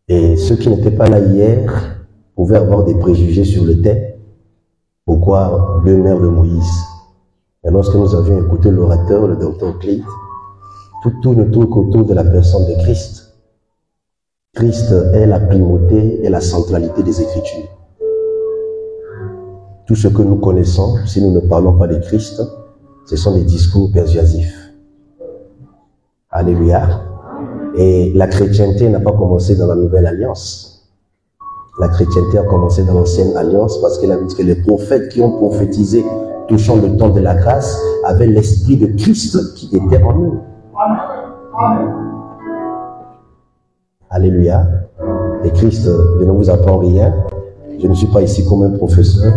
Et ceux qui n'étaient pas là hier pouvaient avoir des préjugés sur le thème. Pourquoi deux mères de Moïse? Et lorsque nous avions écouté l'orateur, le docteur Cleet, tout tourne autour de la personne de Christ. Christ est la primauté et la centralité des Écritures. Tout ce que nous connaissons, si nous ne parlons pas de Christ, ce sont des discours persuasifs. Alléluia. Et la chrétienté n'a pas commencé dans la Nouvelle Alliance. La chrétienté a commencé dans l'Ancienne Alliance parce qu'elle a dit que les prophètes qui ont prophétisé touchant le temps de la grâce avaient l'esprit de Christ qui était en eux. Amen. Alléluia. Et Christ, je ne vous apprends rien. Je ne suis pas ici comme un professeur,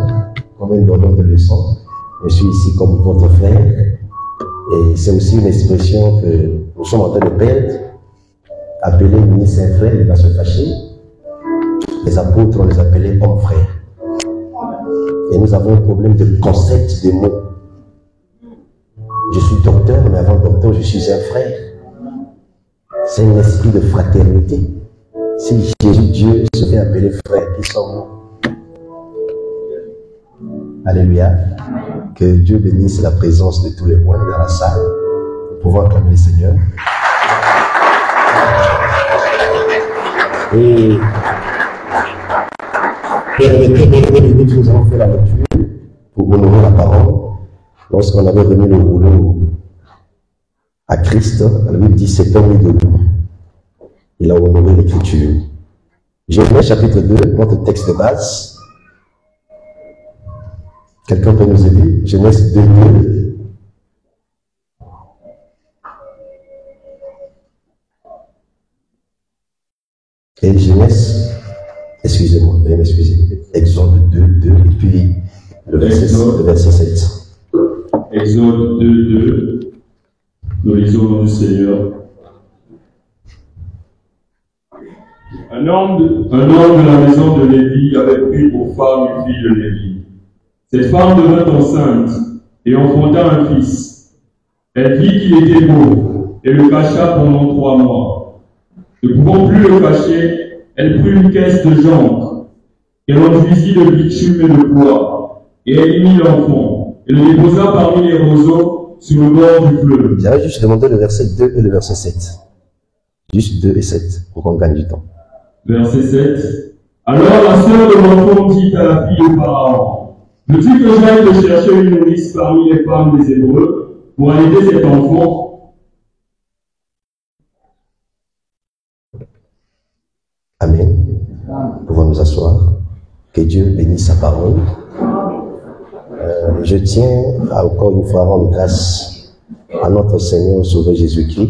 comme un donneur de leçons. Je suis ici comme votre frère. Et c'est aussi une expression que nous sommes en train de perdre. Appeler ministre un frère, il va se fâcher. Les apôtres, on les appelait hommes frères. Et nous avons un problème de concept, de mots. Je suis docteur, mais avant docteur, je suis un frère. C'est un esprit de fraternité. Si Jésus, Dieu, se fait appeler frère, qui sommes-nous? Alléluia. Que Dieu bénisse la présence de tous les mois dans la salle. Nous pouvons acclamer le Seigneur. Et permettez-moi, nous allons faire la lecture pour honorer la parole. Lorsqu'on avait remis le rouleau à Christ, la Bible dit c'est homme debout. Il a honoré l'écriture. Genèse chapitre 2, notre texte de base. Quelqu'un peut nous aider? Genèse 2, 2. Et Genèse, excusez-moi, veuillez m'excuser. Exode 2, 2, et puis le verset 7. Exode 2, 2. Nous lisons au nom du Seigneur. Un homme de la maison de Lévi avait pris pour femme une fille de Lévi. Cette femme devint enceinte et enfanta un fils. Elle vit qu'il était beau et le cacha pendant 3 mois. Ne pouvant plus le cacher, elle prit une caisse de jonc et l'enduisit de bitume et de bois, et elle y mit l'enfant et le déposa parmi les roseaux sur le bord du fleuve. J'avais juste demandé le verset 2 et le verset 7. Juste 2 et 7 pour qu'on gagne du temps. Verset 7. Alors la sœur de l'enfant dit à la fille de Pharaon, veux-tu que j'aille te chercher une nourrice parmi les femmes des Hébreux pour aider cet enfant? Amen. Nous pouvons nous asseoir. Que Dieu bénisse sa parole. Je tiens à encore une fois rendre grâce à notre Seigneur Sauveur Jésus-Christ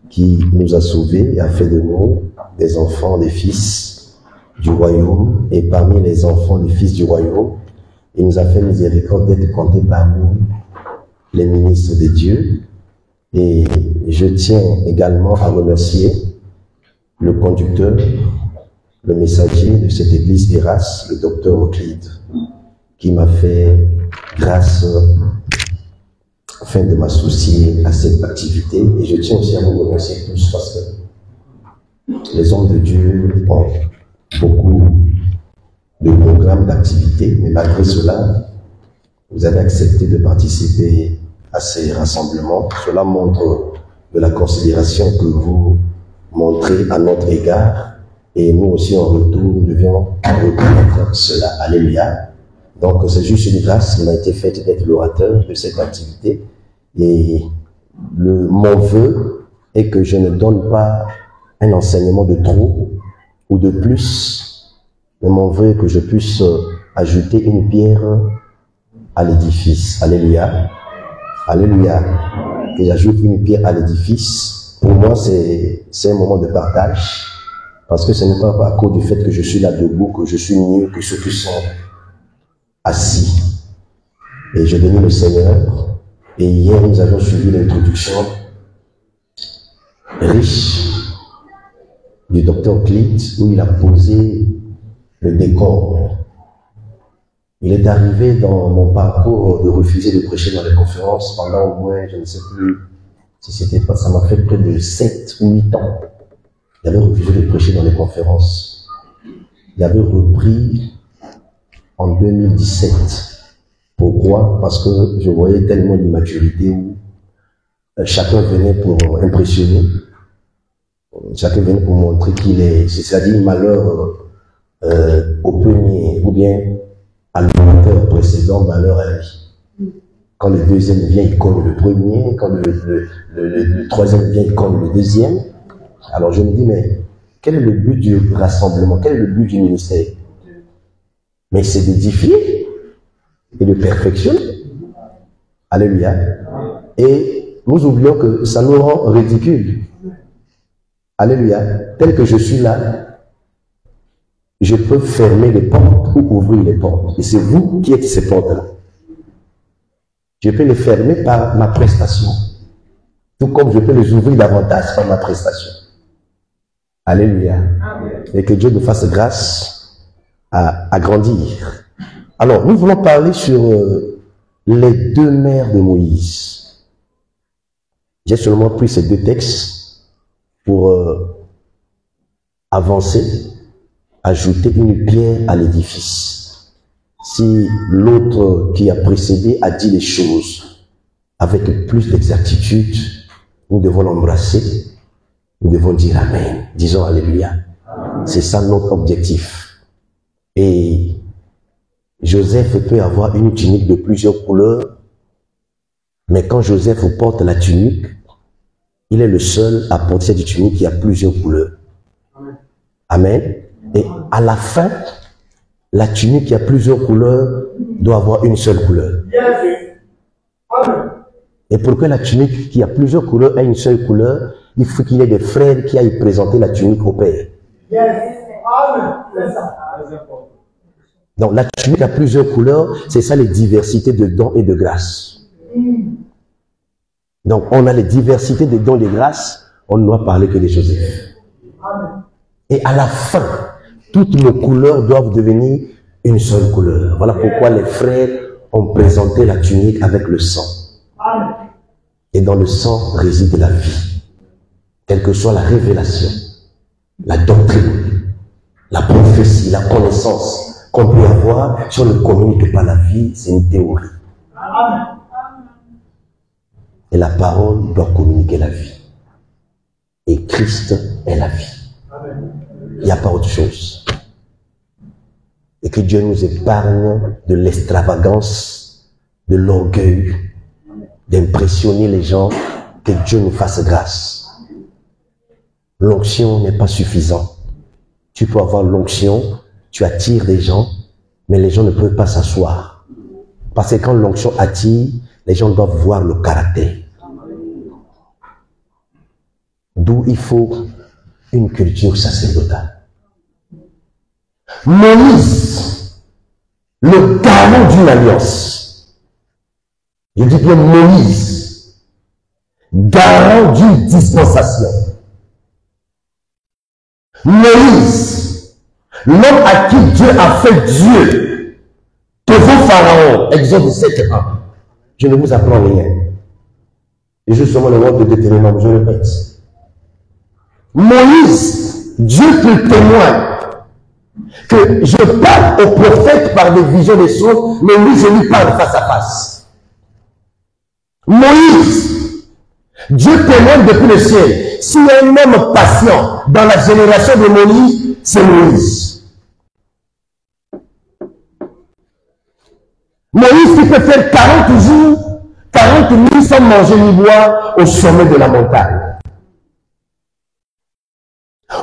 qui nous a sauvés et a fait de nous des enfants, des fils du royaume. Et parmi les enfants, des fils du royaume, il nous a fait miséricorde d'être comptés parmi les ministres de Dieu. Et je tiens également à remercier le conducteur, le messager de cette église Eras, le docteur Euclide, qui m'a fait grâce afin de m'associer à cette activité. Et je tiens aussi à vous remercier tous parce que les hommes de Dieu ont beaucoup de programmes d'activité, mais malgré cela, vous avez accepté de participer à ces rassemblements. Cela montre de la considération que vous montrez à notre égard. Et nous aussi, en retour, nous devions reconnaître cela. Alléluia. Donc, c'est juste une grâce qui m'a été faite d'être l'orateur de cette activité. Et mon vœu est que je ne donne pas un enseignement de trop ou de plus, mais mon vœu est que je puisse ajouter une pierre à l'édifice. Alléluia. Alléluia. Que j'ajoute une pierre à l'édifice. Pour moi, c'est un moment de partage. Parce que ce n'est pas à cause du fait que je suis là debout, que je suis mieux que ceux qui sont assis. Et je bénis le Seigneur. Et hier, nous avons suivi l'introduction riche du docteur Cleet, où il a posé le décor. Il est arrivé dans mon parcours de refuser de prêcher dans les conférences pendant au moins, je ne sais plus si c'était pas, ça m'a fait près de 7 ou 8 ans. J'avais refusé de prêcher dans les conférences. J'avais repris en 2017. Pourquoi? Parce que je voyais tellement d'immaturité où chacun venait pour impressionner. Chacun venait pour montrer qu'il est, c'est-à-dire malheur au premier, ou bien à l'auteur précédent, malheur à lui. Quand le deuxième vient, il colle le premier. Quand le troisième vient, il colle le deuxième. Alors je me dis, mais quel est le but du rassemblement? Quel est le but du ministère? Mais c'est d'édifier et de perfectionner. Alléluia. Et nous oublions que ça nous rend ridicule. Alléluia. Tel que je suis là, je peux fermer les portes ou ouvrir les portes. Et c'est vous qui êtes ces portes-là. Je peux les fermer par ma prestation. Tout comme je peux les ouvrir davantage par ma prestation. Alléluia. Amen. Et que Dieu nous fasse grâce à grandir. Alors, nous voulons parler sur les deux mères de Moïse. J'ai seulement pris ces deux textes pour avancer, ajouter une pierre à l'édifice. Si l'autre qui a précédé a dit les choses avec plus d'exactitude, nous devons l'embrasser, nous devons dire Amen. Disons Alléluia. C'est ça notre objectif. Et Joseph peut avoir une tunique de plusieurs couleurs, mais quand Joseph porte la tunique, il est le seul à porter cette tunique qui a plusieurs couleurs. Amen. Et à la fin, la tunique qui a plusieurs couleurs doit avoir une seule couleur. Et pour que la tunique qui a plusieurs couleurs ait une seule couleur, il faut qu'il y ait des frères qui aillent présenter la tunique au Père. Donc la tunique a plusieurs couleurs, c'est ça les diversités de dons et de grâces. Donc on a les diversités de dons et de grâces, on ne doit parler que de Joseph. Et à la fin, toutes nos couleurs doivent devenir une seule couleur. Voilà pourquoi les frères ont présenté la tunique avec le sang. Et dans le sang réside la vie. Quelle que soit la révélation, la doctrine, la prophétie, la connaissance qu'on peut avoir, si on ne communique pas la vie, c'est une théorie. Et la parole doit communiquer la vie. Et Christ est la vie. Il n'y a pas autre chose. Et que Dieu nous épargne de l'extravagance, de l'orgueil, d'impressionner les gens, que Dieu nous fasse grâce. L'onction n'est pas suffisant. Tu peux avoir l'onction, tu attires des gens, mais les gens ne peuvent pas s'asseoir. Parce que quand l'onction attire, les gens doivent voir le caractère. D'où il faut une culture sacerdotale. Moïse, le garant d'une alliance. Je dis bien Moïse, garant d'une dispensation. Moïse, l'homme à qui Dieu a fait Dieu, devant Pharaon, Exode 7:1. Je ne vous apprends rien. Et justement le mot de Deutéronome, je répète. Moïse, Dieu te témoigne que je parle au prophète par des visions des choses, mais lui, je lui parle face à face. Moïse, Dieu témoigne depuis le ciel. S'il y a un homme patient dans la génération de Moïse, c'est Moïse. Moïse qui peut faire 40 jours, 40 nuits sans manger ni boire au sommet de la montagne.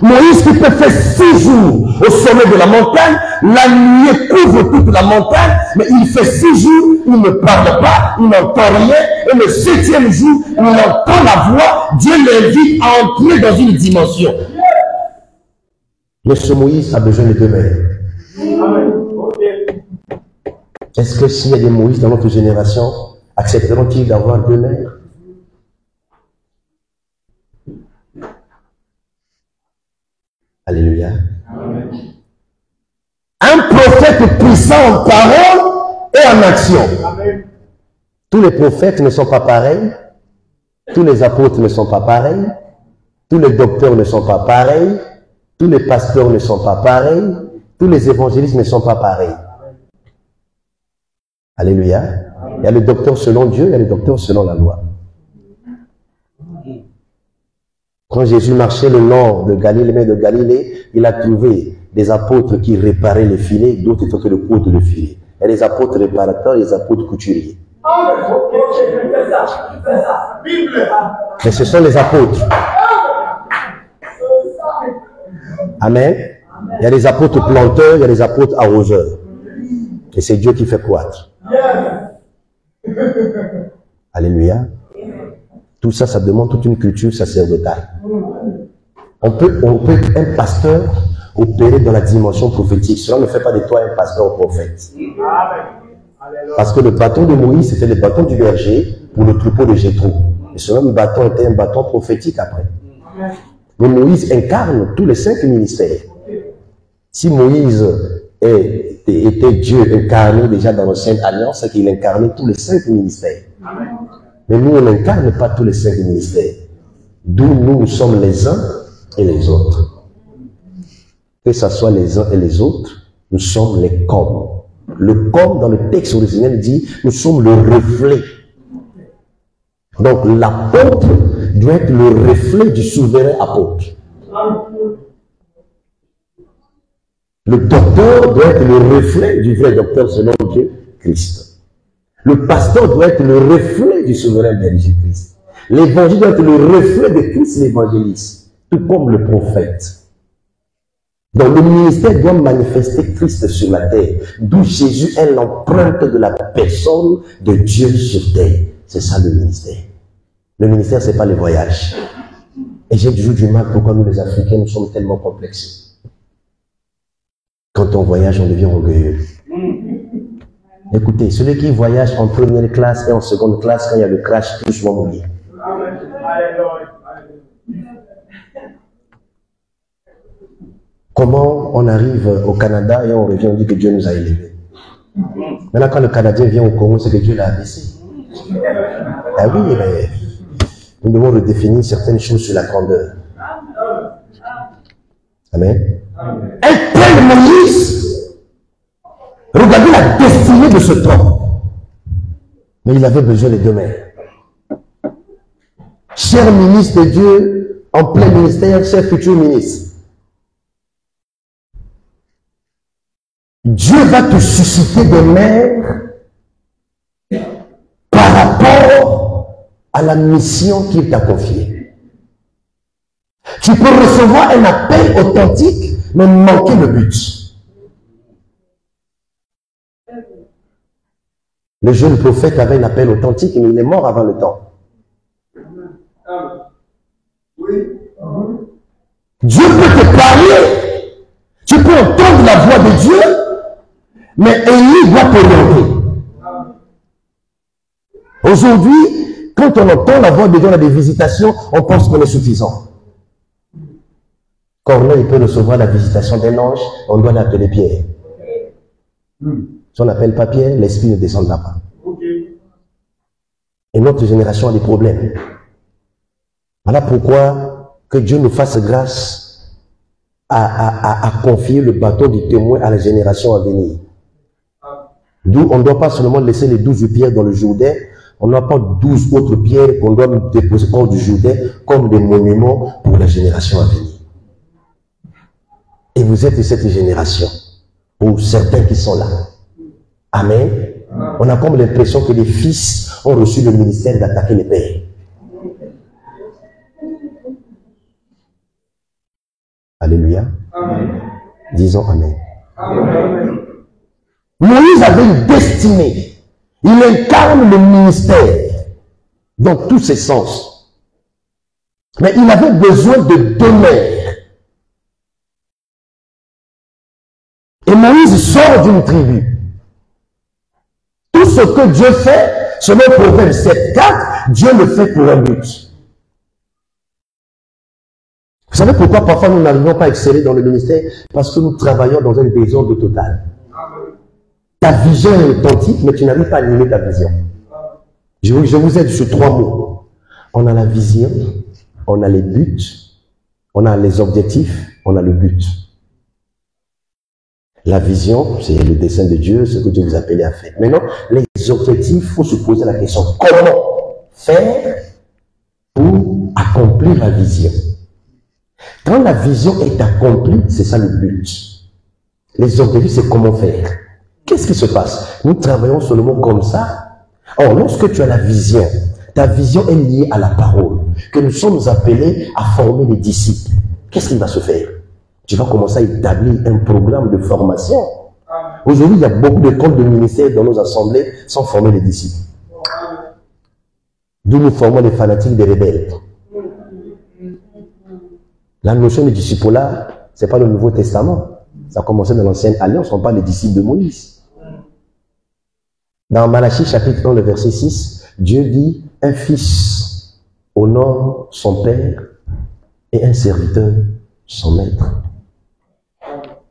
Moïse qui peut faire 6 jours au sommet de la montagne, la nuit couvre toute la montagne, mais il fait 6 jours, il ne parle pas, il n'entend rien, et le 7e jour, il entend la voix, Dieu l'invite à entrer dans une dimension. Mais ce Moïse a besoin de deux mères. Est-ce que s'il y a des Moïse dans notre génération, accepteront-ils d'avoir deux mères? Alléluia. Amen. Un prophète puissant en parole et en action. Amen. Tous les prophètes ne sont pas pareils. Tous les apôtres ne sont pas pareils. Tous les docteurs ne sont pas pareils. Tous les pasteurs ne sont pas pareils. Tous les évangélistes ne sont pas pareils. Alléluia. Il y a les docteurs selon Dieu, il y a les docteurs selon la loi. Quand Jésus marchait le long de Galilée, mais de Galilée, il a trouvé des apôtres qui réparaient les filets, d'autres étaient le coudre de filet. Il y a les apôtres réparateurs et les apôtres couturiers. Mais ce sont les apôtres. Amen. Il y a les apôtres planteurs, il y a les apôtres arroseurs. Et c'est Dieu qui fait croître. Alléluia. Tout ça, ça demande toute une culture sacerdotale. On peut un pasteur opérer dans la dimension prophétique. Cela ne fait pas de toi un pasteur prophète. Parce que le bâton de Moïse, c'était le bâton du berger pour le troupeau de Jéthro. Et ce même bâton était un bâton prophétique après. Mais Moïse incarne tous les 5 ministères. Si Moïse était Dieu incarné déjà dans la Sainte Alliance, c'est qu'il incarnait tous les 5 ministères. Mais nous, on n'incarne pas tous les 5 ministères. D'où nous sommes les uns et les autres. Que ce soit les uns et les autres, nous sommes les corps. Le corps, dans le texte originel, dit, nous sommes le reflet. Donc, l'apôtre doit être le reflet du souverain apôtre. Le docteur doit être le reflet du vrai docteur selon Dieu, Christ. Le pasteur doit être le reflet du souverain berger Christ. L'évangile doit être le reflet de Christ, l'évangéliste, tout comme le prophète. Donc le ministère doit manifester Christ sur la terre, d'où Jésus est l'empreinte de la personne de Dieu sur terre. C'est ça le ministère. Le ministère, ce n'est pas le voyage. Et j'ai toujours du mal pourquoi nous les Africains, nous sommes tellement complexés. Quand on voyage, on devient orgueilleux. Écoutez, celui qui voyage en première classe et en seconde classe, quand il y a le crash, tous vont mourir. Comment on arrive au Canada et on revient, on dit que Dieu nous a élevés. Maintenant, quand le Canadien vient au Congo, c'est que Dieu l'a abaissé. Ah oui, mais nous devons redéfinir certaines choses sur la grandeur. Amen. Un tel Moïse, regardez la destinée de ce temps. Mais il avait besoin des 2 mains. Cher ministre de Dieu, en plein ministère, cher futur ministre. Dieu va te susciter des mères par rapport à la mission qu'il t'a confiée. Tu peux recevoir un appel authentique, mais manquer le but. Le jeune prophète avait un appel authentique, mais il est mort avant le temps. Dieu peut te parler. Tu peux entendre la voix de Dieu, mais Élie doit t'orienter. Aujourd'hui, quand on entend la voix de Dieu dans des visitations, on pense qu'on est suffisant. Corneille peut recevoir la visitation d'un ange, on doit l'appeler Pierre. Si on n'appelle pas Pierre, l'esprit ne descendra pas. Et notre génération a des problèmes. Voilà pourquoi que Dieu nous fasse grâce à confier le bâton du témoin à la génération à venir. D'où on ne doit pas seulement laisser les 12 pierres dans le Jourdain, on n'a pas 12 autres pierres qu'on doit déposer hors du Jourdain comme des monuments pour la génération à venir. Et vous êtes de cette génération, pour certains qui sont là. Amen. On a comme l'impression que les fils ont reçu le ministère d'attaquer les pères. Alléluia. Amen. Disons Amen. Amen. Moïse avait une destinée. Il incarne le ministère dans tous ses sens. Mais il avait besoin de 2 mères. Et Moïse sort d'une tribu. Tout ce que Dieu fait, selon Proverbe 7,4, Dieu le fait pour un but. Vous savez pourquoi parfois nous n'arrivons pas à exceller dans le ministère? Parce que nous travaillons dans un désordre total. Ta vision est authentique, mais tu n'arrives pas à animer ta vision. Je vous aide sur 3 mots. On a la vision, on a les buts On a les objectifs, on a le but. La vision, c'est le dessein de Dieu, ce que Dieu vous appelait à faire. Maintenant, les objectifs, il faut se poser la question, comment faire pour accomplir la vision? Quand la vision est accomplie, c'est ça le but. Les objectifs, c'est comment faire. Qu'est-ce qui se passe? Nous travaillons seulement comme ça. Or, lorsque tu as la vision, ta vision est liée à la parole, que nous sommes appelés à former des disciples. Qu'est-ce qui va se faire? Tu vas commencer à établir un programme de formation. Aujourd'hui, il y a beaucoup d'écoles de ministère dans nos assemblées sans former des disciples. D'où nous formons des fanatiques, des rebelles. La notion de disciple-là, ce n'est pas le Nouveau Testament. Ça a commencé dans l'Ancienne Alliance, on parle des disciples de Moïse. Dans Malachie chapitre 1, le verset 6, Dieu dit, un fils honore son père et un serviteur son maître.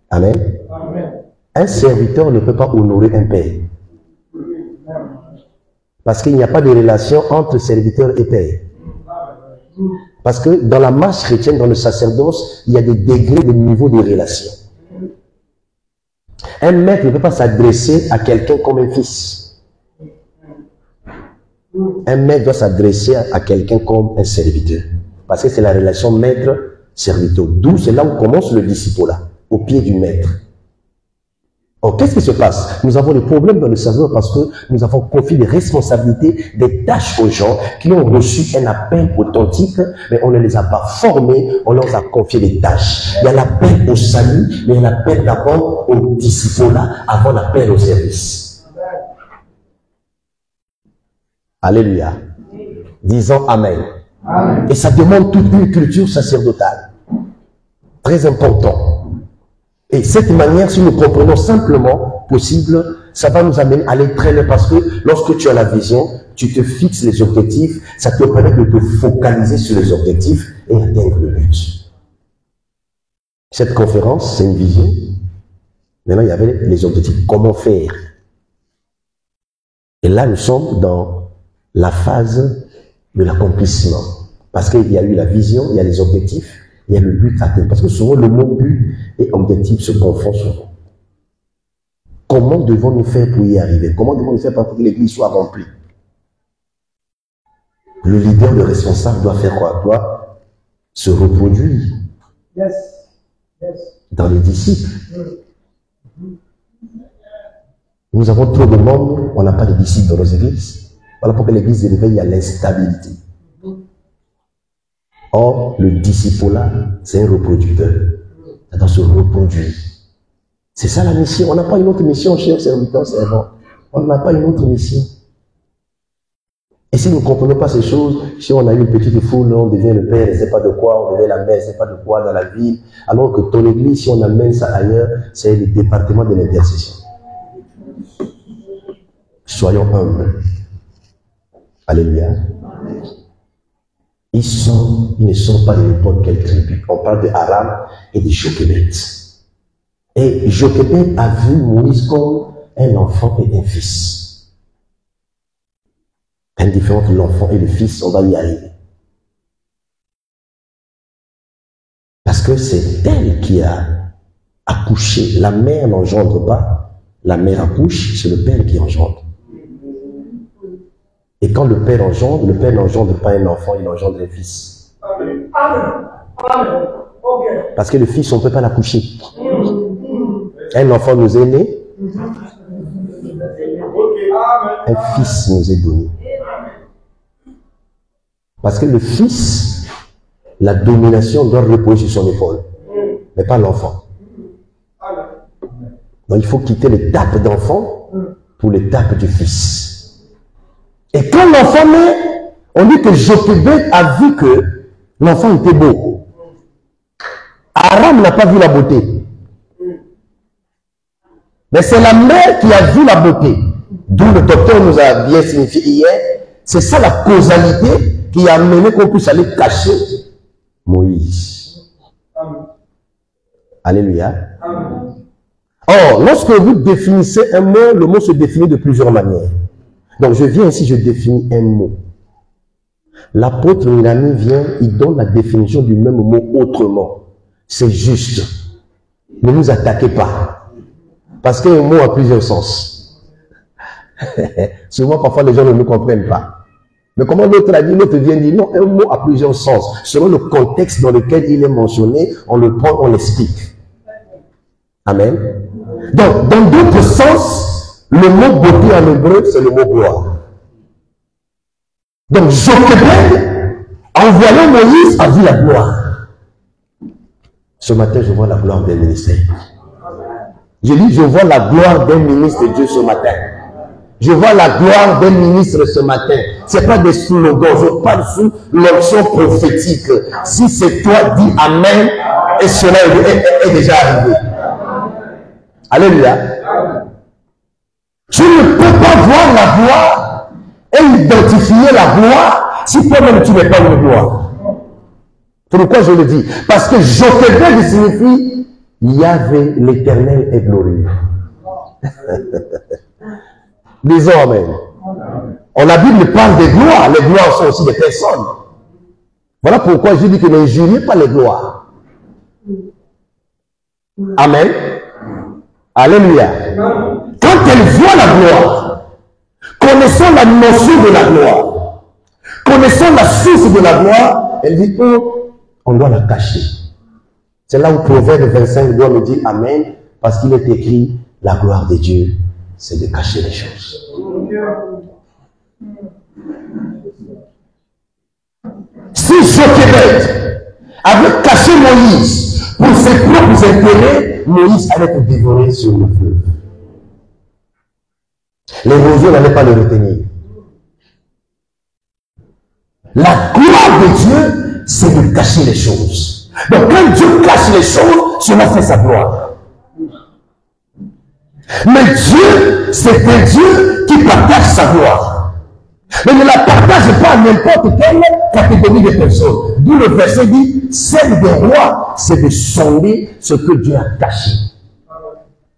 Amen. Amen. Un serviteur ne peut pas honorer un père. Parce qu'il n'y a pas de relation entre serviteur et père. Parce que dans la marche chrétienne, dans le sacerdoce, il y a des degrés, des niveaux de relation. Un maître ne peut pas s'adresser à quelqu'un comme un fils. Un maître doit s'adresser à quelqu'un comme un serviteur. Parce que c'est la relation maître-serviteur. D'où c'est là où commence le disciple-là, au pied du maître. Or, qu'est-ce qui se passe? Nous avons des problèmes dans le sacerdoce parce que nous avons confié des responsabilités, des tâches aux gens qui ont reçu un appel authentique, mais on ne les a pas formés, on leur a confié des tâches. Il y a l'appel au salut, mais il y a l'appel d'abord au disciple-là avant l'appel au service. Alléluia. Disons Amen. Amen. Et ça demande toute une culture sacerdotale. Très important. Et cette manière, si nous comprenons simplement possible, ça va nous amener à aller très loin parce que lorsque tu as la vision, tu te fixes les objectifs, ça te permet de te focaliser sur les objectifs et atteindre le but. Cette conférence, c'est une vision. Maintenant, il y avait les objectifs. Comment faire? Et là, nous sommes dans la phase de l'accomplissement. Parce qu'il y a eu la vision, il y a les objectifs, il y a le but atteint. Parce que souvent, le mot but et objectif se confondent souvent. Comment devons-nous faire pour y arriver? Comment devons-nous faire pour que l'église soit remplie? Le leader, le responsable doit faire quoi? Doit se reproduire dans les disciples. Nous avons trop de membres, on n'a pas de disciples dans nos églises. Voilà pourquoi l'église est réveillée à l'instabilité. Or, le disciple-là, c'est un reproducteur. Ça doit se reproduire. C'est ça la mission. On n'a pas une autre mission, chers serviteurs, servants. On n'a pas une autre mission. Et si nous ne comprenons pas ces choses, si on a une petite foule, on devient le père, on ne sait pas de quoi, on devient la mère, on ne sait pas de quoi dans la ville, alors que ton église, si on amène ça ailleurs, c'est le département de l'intercession. Soyons humbles. Alléluia. Ils ne sont pas de n'importe quelle tribu. On parle de Aram et de Jochebed. Et Jochebed a vu Moïse comme un enfant et un fils. Indifférent entre l'enfant et le fils, on va y arriver. Parce que c'est elle qui a accouché. La mère n'engendre pas. La mère accouche, c'est le père qui engendre. Et quand le père n'engendre pas un enfant, il engendre un fils. Amen. Amen. Parce que le fils, on ne peut pas l'accoucher. Un enfant nous est né. Un fils nous est donné. Parce que le fils, la domination doit reposer sur son épaule. Mais pas l'enfant. Donc il faut quitter l'étape d'enfant pour l'étape du fils. Et quand l'enfant naît, on dit que Jochebed a vu que l'enfant était beau. Aram n'a pas vu la beauté. Mais c'est la mère qui a vu la beauté. D'où le docteur nous a bien signifié hier. C'est ça la causalité qui a amené qu'on puisse aller cacher Moïse. Amen. Alléluia. Amen. Or, lorsque vous définissez un mot, le mot se définit de plusieurs manières. Donc, je viens ici, je définis un mot. L'apôtre Nami vient, il donne la définition du même mot autrement. C'est juste. Ne nous attaquez pas. Parce qu'un mot a plusieurs sens. Souvent, parfois, les gens ne nous comprennent pas. Mais comment l'autre a dit, l'autre vient dire, non, un mot a plusieurs sens. Selon le contexte dans lequel il est mentionné, on le prend, on l'explique. Amen. Donc, dans d'autres sens, le mot beauté en hébreu, c'est le mot gloire. Donc, Jochebed, en voyant Moïse, a vu la gloire. Ce matin, je vois la gloire d'un ministère. Je dis, je vois la gloire d'un ministre de Dieu ce matin. Je vois la gloire d'un ministre ce matin. Ce n'est pas des slogans, je parle sous l'onction prophétique. Si c'est toi, dis Amen, et cela est déjà arrivé. Alléluia. Tu ne peux pas voir la gloire et identifier la gloire si toi-même tu n'es pas une gloire. Pourquoi je le dis? Parce que Jochebed signifie Yahvé, l'Éternel est glorieux. Disons Amen. La Bible parle des gloires. Les gloires sont aussi des personnes. Voilà pourquoi je dis que n'injuriez pas les gloires. Amen. Alléluia. Quand elle voit la gloire, connaissant la notion de la gloire, connaissant la source de la gloire, elle dit, oh, on doit la cacher. C'est là où Proverbe 25 doit me dire Amen, parce qu'il est écrit, la gloire de Dieu, c'est de cacher les choses. Si Jochebed avait caché Moïse pour ses propres intérêts, Moïse allait être dévoré sur le feu. L'érosion n'allait pas le retenir. La gloire de Dieu, c'est de cacher les choses. Donc quand Dieu cache les choses, cela fait sa gloire. Mais Dieu, c'est un Dieu qui partage sa gloire. Mais ne la partage pas à n'importe quelle catégorie de personnes. D'où le verset dit, celle des rois, c'est de sonder ce que Dieu a caché.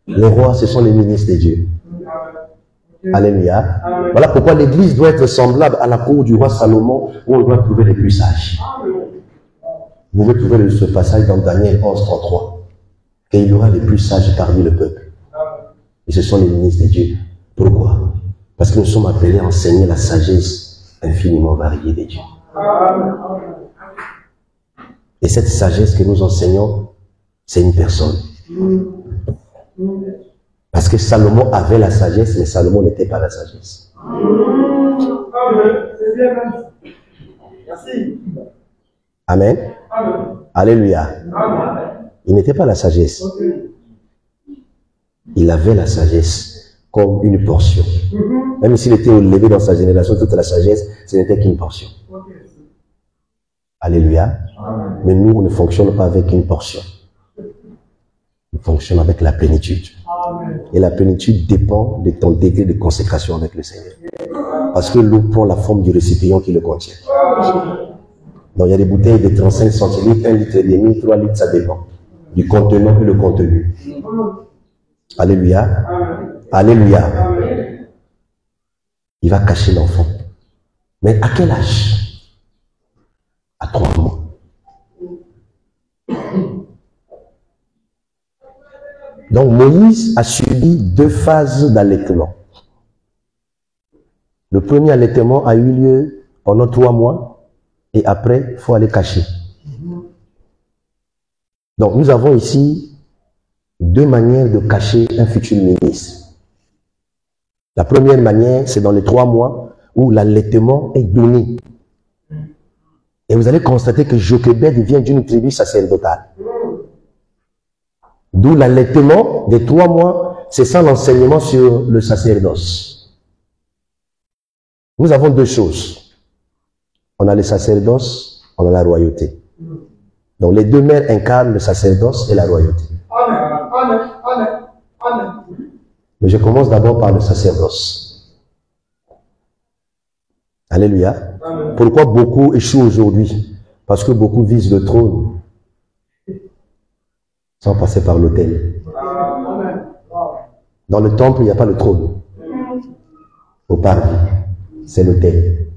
Les rois, ce sont les ministres de Dieu. Alléluia. Voilà pourquoi l'église doit être semblable à la cour du roi Salomon, où on doit trouver les plus sages. Vous pouvez trouver ce passage dans Daniel 11, 33. Et il y aura les plus sages parmi le peuple. Et ce sont les ministres de Dieu. Pourquoi? Parce que nous sommes appelés à enseigner la sagesse infiniment variée de Dieu. Et cette sagesse que nous enseignons, c'est une personne. Parce que Salomon avait la sagesse, mais Salomon n'était pas la sagesse. Amen. Alléluia. Il n'était pas la sagesse. Il avait la sagesse comme une portion. Même s'il était élevé dans sa génération, toute la sagesse, ce n'était qu'une portion. Alléluia. Mais nous, on ne fonctionne pas avec une portion. Nous fonctionnons avec la plénitude. Et la plénitude dépend de ton degré de consécration avec le Seigneur. Parce que l'eau prend la forme du récipient qui le contient. Donc il y a des bouteilles de 35 centilitres, 1 litre et demi, 3 litres, ça dépend. Du contenant et le contenu. Alléluia. Alléluia. Il va cacher l'enfant. Mais à quel âge? À 3 mois. Donc Moïse a subi 2 phases d'allaitement. Le premier allaitement a eu lieu pendant 3 mois et après, il faut aller cacher. Donc nous avons ici 2 manières de cacher un futur ministre. La première manière, c'est dans les 3 mois où l'allaitement est donné. Et vous allez constater que Jochebed vient d'une tribu sacerdotale. D'où l'allaitement des 3 mois, c'est ça l'enseignement sur le sacerdoce. Nous avons 2 choses. On a le sacerdoce, on a la royauté. Donc les 2 mères incarnent le sacerdoce et la royauté. Mais je commence d'abord par le sacerdoce. Alléluia. Pourquoi beaucoup échouent aujourd'hui? Parce que beaucoup visent le trône sans passer par l'autel. Dans le temple, il n'y a pas le trône. Au parvis, c'est l'autel.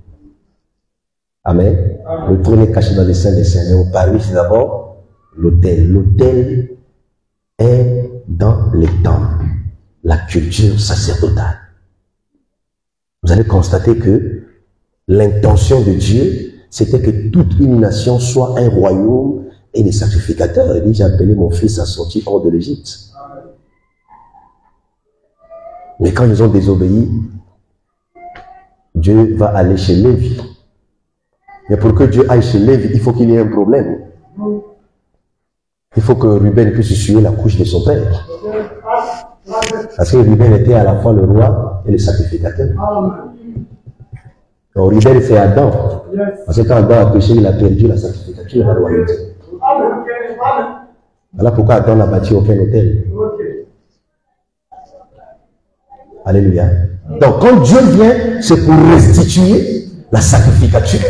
Amen. Le trône est caché dans les saints des saints. Mais au paradis, c'est d'abord l'autel. L'autel est dans les temples, la culture sacerdotale. Vous allez constater que l'intention de Dieu, c'était que toute une nation soit un royaume et des sacrificateurs. Il dit, j'ai appelé mon fils à sortir hors de l'Égypte. Mais quand ils ont désobéi, Dieu va aller chez Lévi. Mais pour que Dieu aille chez Lévi, il faut qu'il y ait un problème. Il faut que Ruben puisse essuyer la couche de son père. Parce que Ruben était à la fois le roi et le sacrificateur. Donc Ruben, c'est Adam. Parce que quand Adam a péché, il a perdu la sacrificature et la royauté. Voilà pourquoi Adam n'a bâti aucun autel. Alléluia. Donc quand Dieu vient, c'est pour restituer la sacrificature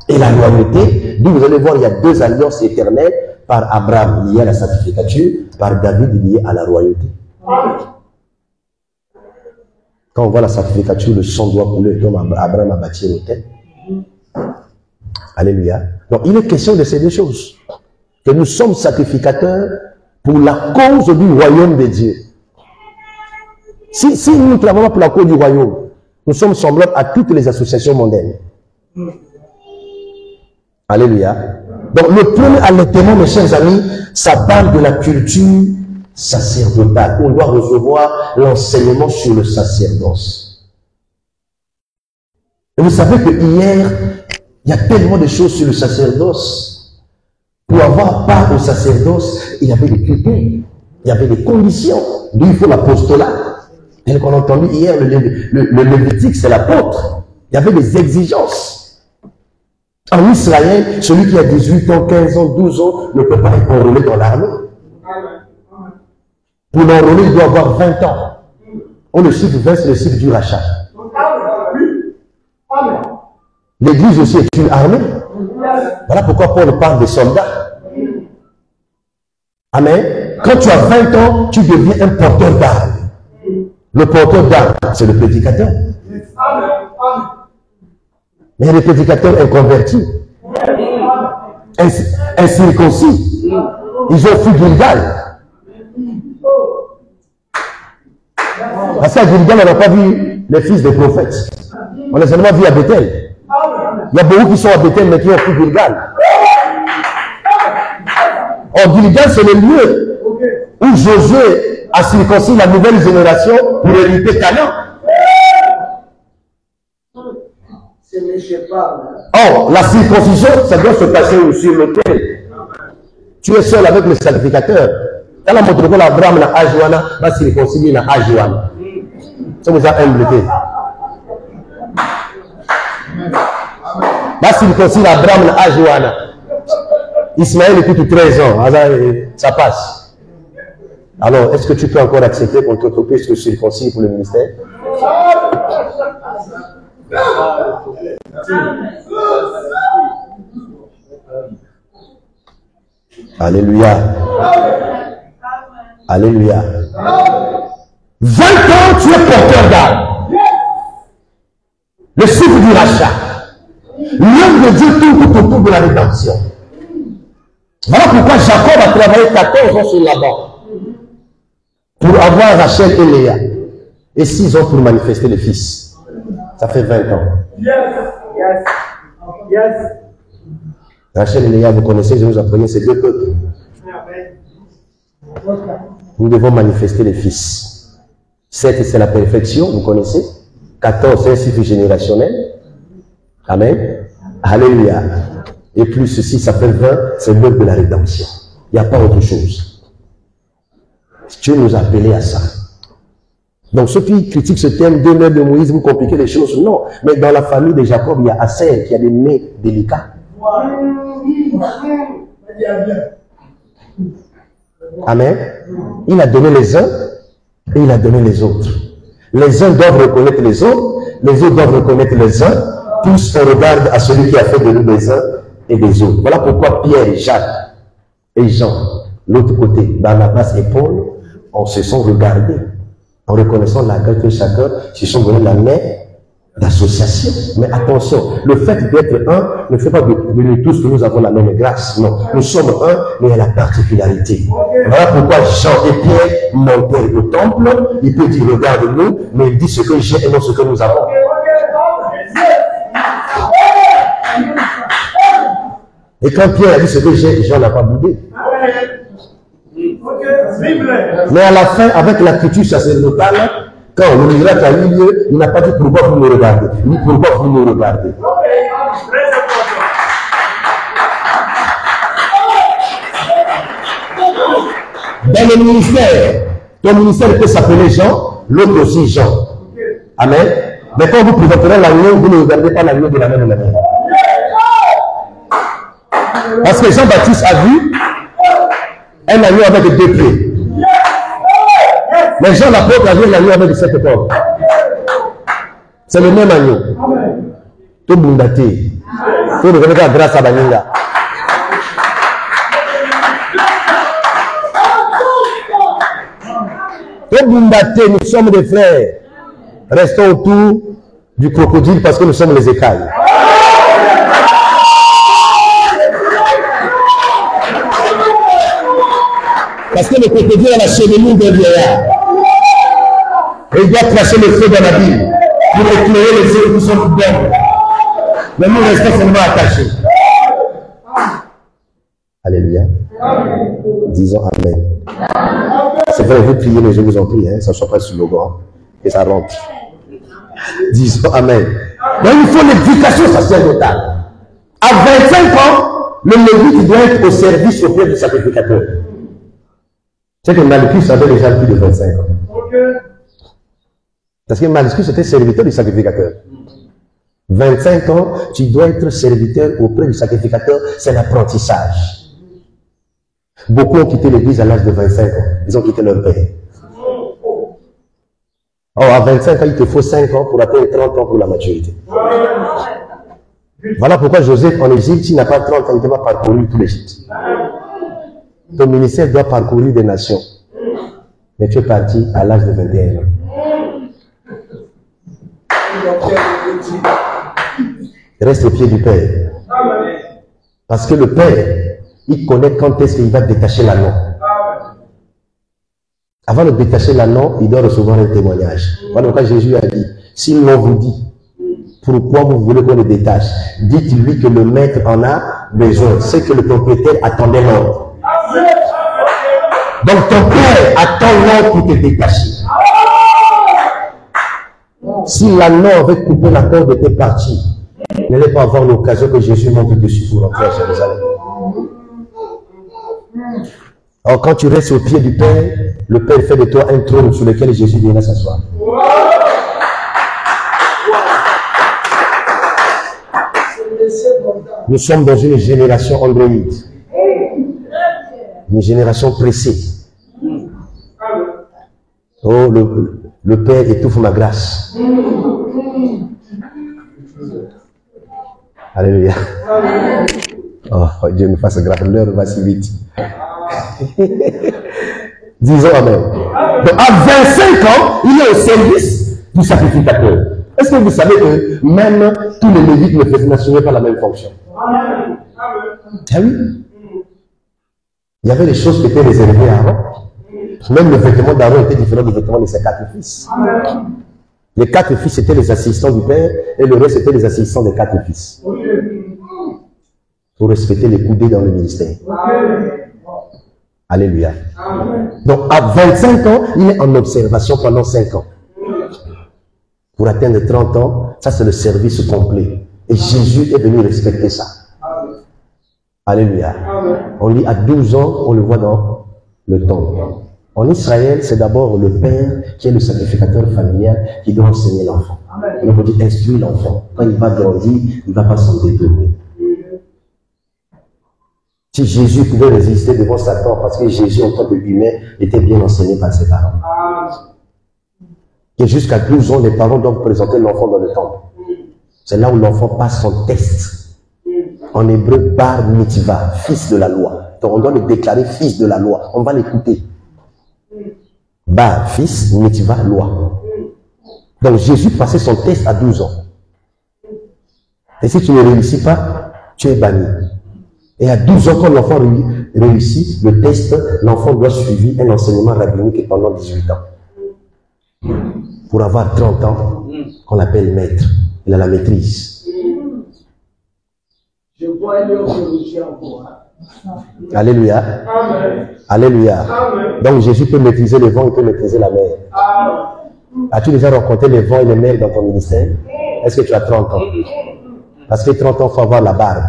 et la loyauté. Donc vous allez voir, il y a deux alliances éternelles, par Abraham lié à la sacrificature, par David lié à la royauté. Quand on voit la sacrificature, le sang doit couler, comme Abraham a bâti l'autel. Alléluia. Donc il est question de ces deux choses. Que nous sommes sacrificateurs pour la cause du royaume de Dieu. Si nous travaillons pour la cause du royaume, nous sommes semblables à toutes les associations mondaines. Alléluia. Donc le premier allaitement, mes chers amis, ça parle de la culture sacerdotale. On doit recevoir l'enseignement sur le sacerdoce. Et vous savez que hier, il y a tellement de choses sur le sacerdoce. Pour avoir part au sacerdoce, il y avait des critères, il y avait des conditions. D'où il faut l'apostolat. Tel qu'on a entendu hier, le Lévitique, c'est l'apôtre. Il y avait des exigences. En Israël, celui qui a 18 ans, 15 ans, 12 ans ne peut pas être enrôlé dans l'armée. Pour l'enrôler, il doit avoir 20 ans. On le chiffre 20, c'est le chiffre du rachat. L'église aussi est une armée. Voilà pourquoi Paul parle des soldats. Amen. Quand tu as 20 ans, tu deviens un porteur d'armes. Le porteur d'armes, c'est le prédicateur. Mais il y a des prédicateurs inconvertis, incirconcis. Ils ont fui Gilgal. Parce qu'à Gilgal, on n'a pas vu les fils des prophètes. On les a seulement vus à Bethel. Il y a beaucoup qui sont à Bethel, mais qui ont fui Gilgal. Or, Gilgal, c'est le lieu où Josué a circoncis la nouvelle génération pour hériter Canaan. Or, la circoncision, ça doit se passer sur l'autel. Tu es seul avec le sacrificateur. Dans la montre que Abraham na Ajuana va circonciser na Ajuana. Ça vous a embêté. Va circonciser Abraham na Ajuana. Ismaël est tout 13 ans. Ça passe. Alors, est-ce que tu peux encore accepter qu'on te puisse te circoncire pour le ministère? Alléluia. Alléluia. 20 ans, tu es porteur d'âme. Le chiffre du rachat. L'œuvre de Dieu tourne autour de la rédemption. Voilà pourquoi Jacob a travaillé 14 ans sur Laban pour avoir Rachel et Léa. Et 6 ans pour manifester le fils. Ça fait 20 ans. Rachel et Léa, vous connaissez, je vous apprenais ces deux peuples. Nous devons manifester les fils. 7, c'est la perfection, vous connaissez. 14, c'est un cycle générationnel. Amen. Alléluia. Et plus ceci, ça fait 20, c'est l'œuvre de la rédemption. Il n'y a pas autre chose. Dieu nous a appelés à ça. Donc ceux qui critiquent ce thème, 2 mères de Moïse, vous compliquez les choses. Non. Mais dans la famille de Jacob, il y a Asser qui a des nez délicats. Amen. Il a donné les uns et il a donné les autres. Les uns doivent reconnaître les autres doivent reconnaître les uns. Tous on regarde à celui qui a fait de nous les uns et des autres. Voilà pourquoi Pierre et Jacques et Jean, l'autre côté, Barnabas et Paul, on se sont regardés en reconnaissant la gueule que chacun se sont donné la main d'association. Mais attention, le fait d'être un ne fait pas de nous tous que nous avons la même grâce. Non, nous sommes un, mais il y a la particularité. Voilà pourquoi Jean et Pierre montaient au temple. Il peut dire, regarde-nous, mais il dit ce que j'ai et non ce que nous avons. Et quand Pierre a dit ce que j'ai, Jean n'a pas boudé. Mais à la fin, avec l'attitude sacerdotale, quand le miracle a eu lieu, il n'a pas dit pourquoi vous me regardez. Il dit pourquoi vous me regardez. Dans le ministère, ton ministère peut s'appeler Jean, l'autre aussi Jean. Amen. Mais quand vous présenterez l'agneau, vous ne regardez pas l'agneau de la même manière. Parce que Jean-Baptiste a vu un agneau avec 2 pieds. Mais Jean l'apôtre a vu un agneau avec 7 cornes. C'est le même agneau. Tout bundaté. Tout le monde grâce à Baninga. Tout bundaté, nous sommes des frères. Restons autour du crocodile parce que nous sommes les écailles. Parce que le crocodile a la chevelure d'un vieillard. Et il doit tracer le feu dans la Bible pour éclairer les yeux qui sont d'hommes. Mais nous restons seulement attachés. Alléluia. Disons Amen. C'est vrai, vous priez, mais je vous en prie, hein, ça ne soit pas sur le slogan et ça rentre. Disons Amen. Donc il faut l'éducation sacerdotale. À 25 ans, le lévite doit être au service auprès du sacrificateur. C'est que Malchus avait déjà plus de 25 ans. Parce que Malchus était serviteur du sacrificateur. 25 ans, tu dois être serviteur auprès du sacrificateur, c'est l'apprentissage. Beaucoup ont quitté l'église à l'âge de 25 ans. Ils ont quitté leur père. Or, à 25 ans, il te faut 5 ans pour atteindre 30 ans pour la maturité. Voilà pourquoi Joseph en Égypte, s'il n'a pas 30 ans, il ne doit pas parcourir tout l'Égypte. Ton ministère doit parcourir des nations. Mais tu es parti à l'âge de 21 ans. Reste au pied du Père. Parce que le Père, il connaît quand est-ce qu'il va détacher l'anneau. Avant de détacher l'anneau, il doit recevoir un témoignage. Voilà pourquoi Jésus a dit, si l'on vous dit, pourquoi vous voulez qu'on le détache, dites-lui que le maître en a besoin. C'est que le propriétaire attendait l'ordre. Donc ton père attend l'ordre pour te détacher. Si l'anneau avait coupé la corde de tes parties, n'allez pas avoir l'occasion que Jésus monte dessus pour rentrer à Jérusalem. Alors quand tu restes au pied du Père, le Père fait de toi un trône sur lequel Jésus viendra s'asseoir. Nous sommes dans une génération androïde. Une génération pressée. Oh, le Père étouffe ma grâce. Alléluia. Oh, Dieu nous fasse grâce. L'heure va si vite. Disons Amen. Donc, à 25 ans, il est au service du sacrificateur. Est-ce que vous savez que même tous les lévites n'assumaient pas la même fonction? Ah oui. Il y avait des choses qui étaient réservées à Aaron. Même le vêtement d'Aaron était différent du vêtement de ses 4 fils. Les 4 fils étaient les assistants du Père et le reste étaient les assistants des 4 fils. Pour respecter les coudées dans le ministère. Alléluia. Donc à 25 ans, il est en observation pendant 5 ans. Pour atteindre 30 ans, ça c'est le service complet. Et Jésus est venu respecter ça. Alléluia. On lit à 12 ans, on le voit dans le temple. En Israël, c'est d'abord le père qui est le sacrificateur familial qui doit enseigner l'enfant. On peut dire instruire l'enfant. Quand il va grandir, il ne va pas s'en détourner. Si Jésus pouvait résister devant Satan, parce que Jésus en tant qu'humain était bien enseigné par ses parents. Et jusqu'à 12 ans, les parents doivent présenter l'enfant dans le temple. C'est là où l'enfant passe son test. En hébreu, bar mitzvah, fils de la loi. Donc on doit le déclarer fils de la loi. On va l'écouter. Bar, fils, mitzvah, loi. Donc Jésus passait son test à 12 ans. Et si tu ne réussis pas, tu es banni. Et à 12 ans, quand l'enfant réussit le test, l'enfant doit suivre un enseignement rabbinique pendant 18 ans. Pour avoir 30 ans, qu'on appelle maître. Il a la maîtrise. Je vois un théologien encore. Alléluia. Amen. Alléluia. Amen. Donc Jésus peut maîtriser le vent, il peut maîtriser la mer. Amen. As-tu déjà rencontré les vents et les mers dans ton ministère? Est-ce que tu as 30 ans? Parce que 30 ans, il faut avoir la barbe.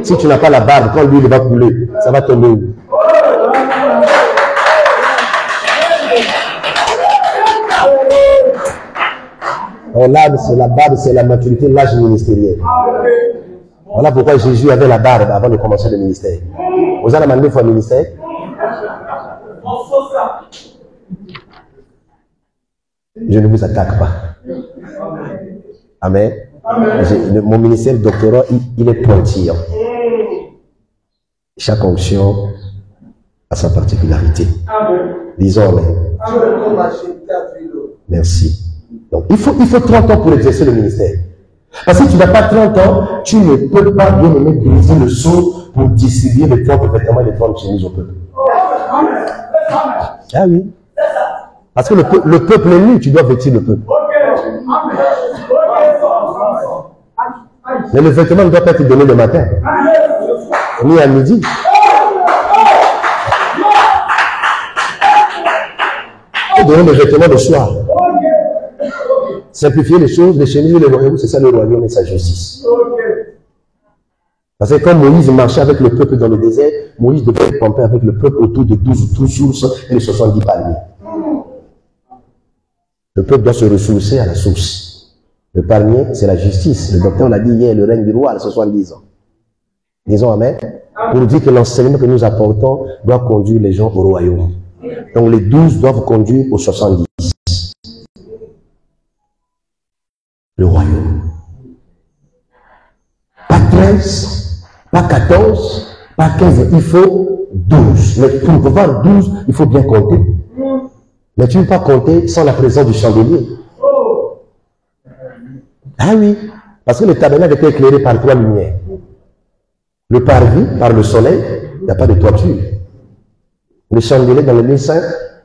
Si tu n'as pas la barbe, quand l'huile va couler, ça va tomber où? Là, c'est la barbe, c'est la maturité, l'âge ministériel. Voilà pourquoi Jésus avait la barbe avant de commencer le ministère. Vous allez demander pour le ministère? Je ne vous attaque pas. Amen. Mon ministère de doctorat, il est pointilleux. Chaque onction a sa particularité. Disons Amen. Merci. Donc, il faut 30 ans pour exercer le ministère. Parce que si tu n'as pas 30 ans, tu ne peux pas bien aimer briser le seau pour distribuer les 30 vêtements et les 30 chemises au peuple. Ah oui. Parce que le peuple est nu, tu dois vêtir le peuple. Mais le vêtement ne doit pas être donné le matin, ni à midi. Il faut donner le vêtement le soir. Simplifier les choses, les chemises et les royaumes, c'est ça le royaume et sa justice. Parce que quand Moïse marchait avec le peuple dans le désert, Moïse devait camper avec le peuple autour de 12 sources et de 70 palmiers. Le peuple doit se ressourcer à la source. Le palmier, c'est la justice. Le docteur l'a dit hier, le règne du roi à 70 ans. Disons Amen. Pour dire que l'enseignement que nous apportons doit conduire les gens au royaume. Donc les 12 doivent conduire aux 70. Le royaume. Pas 13, pas 14, pas 15, il faut 12. Mais pour pouvoir 12, il faut bien compter. Mais tu ne peux pas compter sans la présence du chandelier. Ah oui, parce que le tabernacle était éclairé par 3 lumières. Le parvis, par le soleil, il n'y a pas de toiture. Le chandelier dans le lieu saint,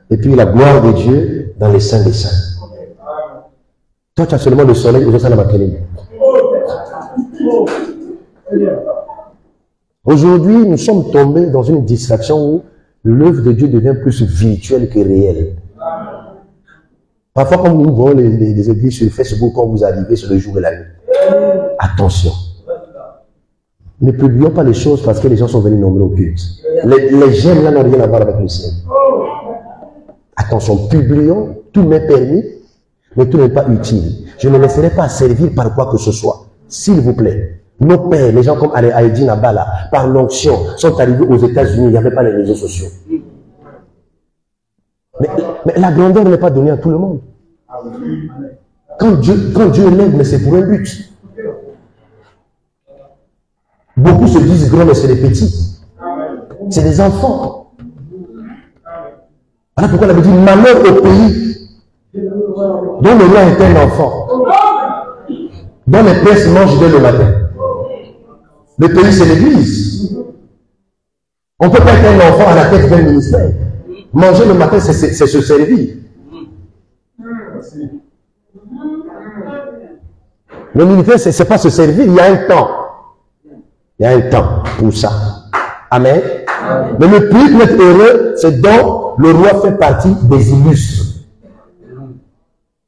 et puis la gloire de Dieu dans les saints des saints. Toi, tu as seulement le soleil, aux autres, aujourd'hui, nous sommes tombés dans une distraction où l'œuvre de Dieu devient plus virtuelle que réelle. Parfois, quand nous voyons les églises sur Facebook, quand vous arrivez sur le jour et la nuit, attention. Ne publions pas les choses parce que les gens sont venus nombreux au culte. Les j'aime là n'ont rien à voir avec le ciel. Attention, publions, tout m'est permis, mais tout n'est pas utile. Je ne laisserai pas servir par quoi que ce soit. S'il vous plaît. Nos pères, les gens comme Aïdine Abala, par l'onction, sont arrivés aux États-Unis, il n'y avait pas les réseaux sociaux. Mais la grandeur n'est pas donnée à tout le monde. Quand Dieu lève, mais c'est pour un but. Beaucoup se disent grands, mais c'est des petits. C'est des enfants. Voilà pourquoi on avait dit malheur au pays dont le roi est un enfant, dont les princes mangent dès le matin. Le pays, c'est l'église. On ne peut pas être un enfant à la tête d'un ministère. Manger le matin, c'est se servir. Le ministère, ce n'est pas se servir, il y a un temps. Il y a un temps pour ça. Amen. Mais le plus pour être heureux, c'est dont le roi fait partie des illustres.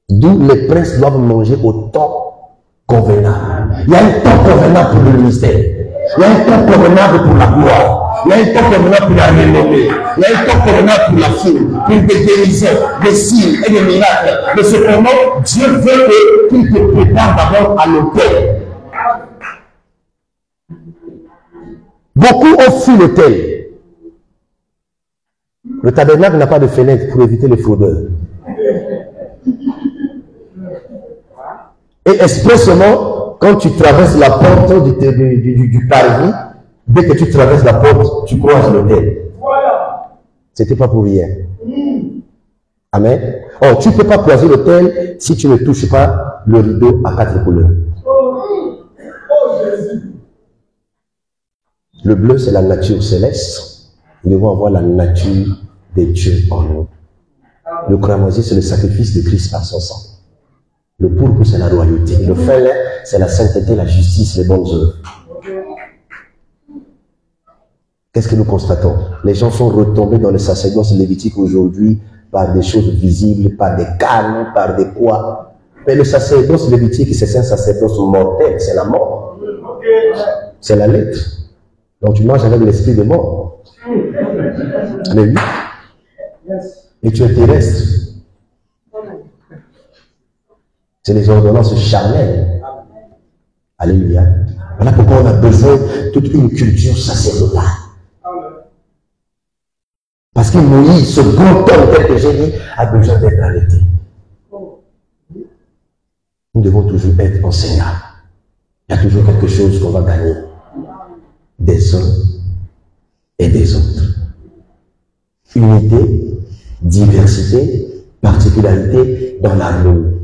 D'où les princes doivent manger au temps convenable. Il y a un temps convenable pour le ministère. Il y a un temps convenable pour la gloire. Il y a un temps convenable pour la renommée. Il y a un temps convenable pour la foule, pour des guérisons, des signes et des miracles. Mais cependant, Dieu veut qu'il te prépare d'abord à l'autel. Beaucoup ont fui l'autel. Le tabernacle n'a pas de fenêtre pour éviter les fraudeurs. Et expressément, quand tu traverses la porte du parvis, dès que tu traverses la porte, tu croises l'autel. C'était pas pour rien. Amen. Oh, tu ne peux pas croiser l'autel si tu ne touches pas le rideau à 4 couleurs. Le bleu, c'est la nature céleste. Nous devons avoir la nature de Dieu en nous. Le cramoisi, c'est le sacrifice de Christ par son sang. Le pourpre, c'est la royauté. Le fin, c'est la sainteté, la justice, les bonnes œuvres. Qu'est-ce que nous constatons? Les gens sont retombés dans le sacerdoce lévitique aujourd'hui par des choses visibles, par des canons, par des quoi. Mais le sacerdoce lévitique, c'est un sacerdoce mortel, c'est la mort. C'est la lettre. Donc tu manges avec l'esprit de mort. Mais oui. Et tu es terrestre. C'est les ordonnances charnelles. Alléluia. Voilà pourquoi on a besoin de toute une culture sacerdotale. Parce que Moïse, ce grand homme tel que j'ai dit, a besoin d'être arrêté. Nous devons toujours être enseignants. Il y a toujours quelque chose qu'on va gagner des uns et des autres. Unité, diversité, particularité dans l'harmonie.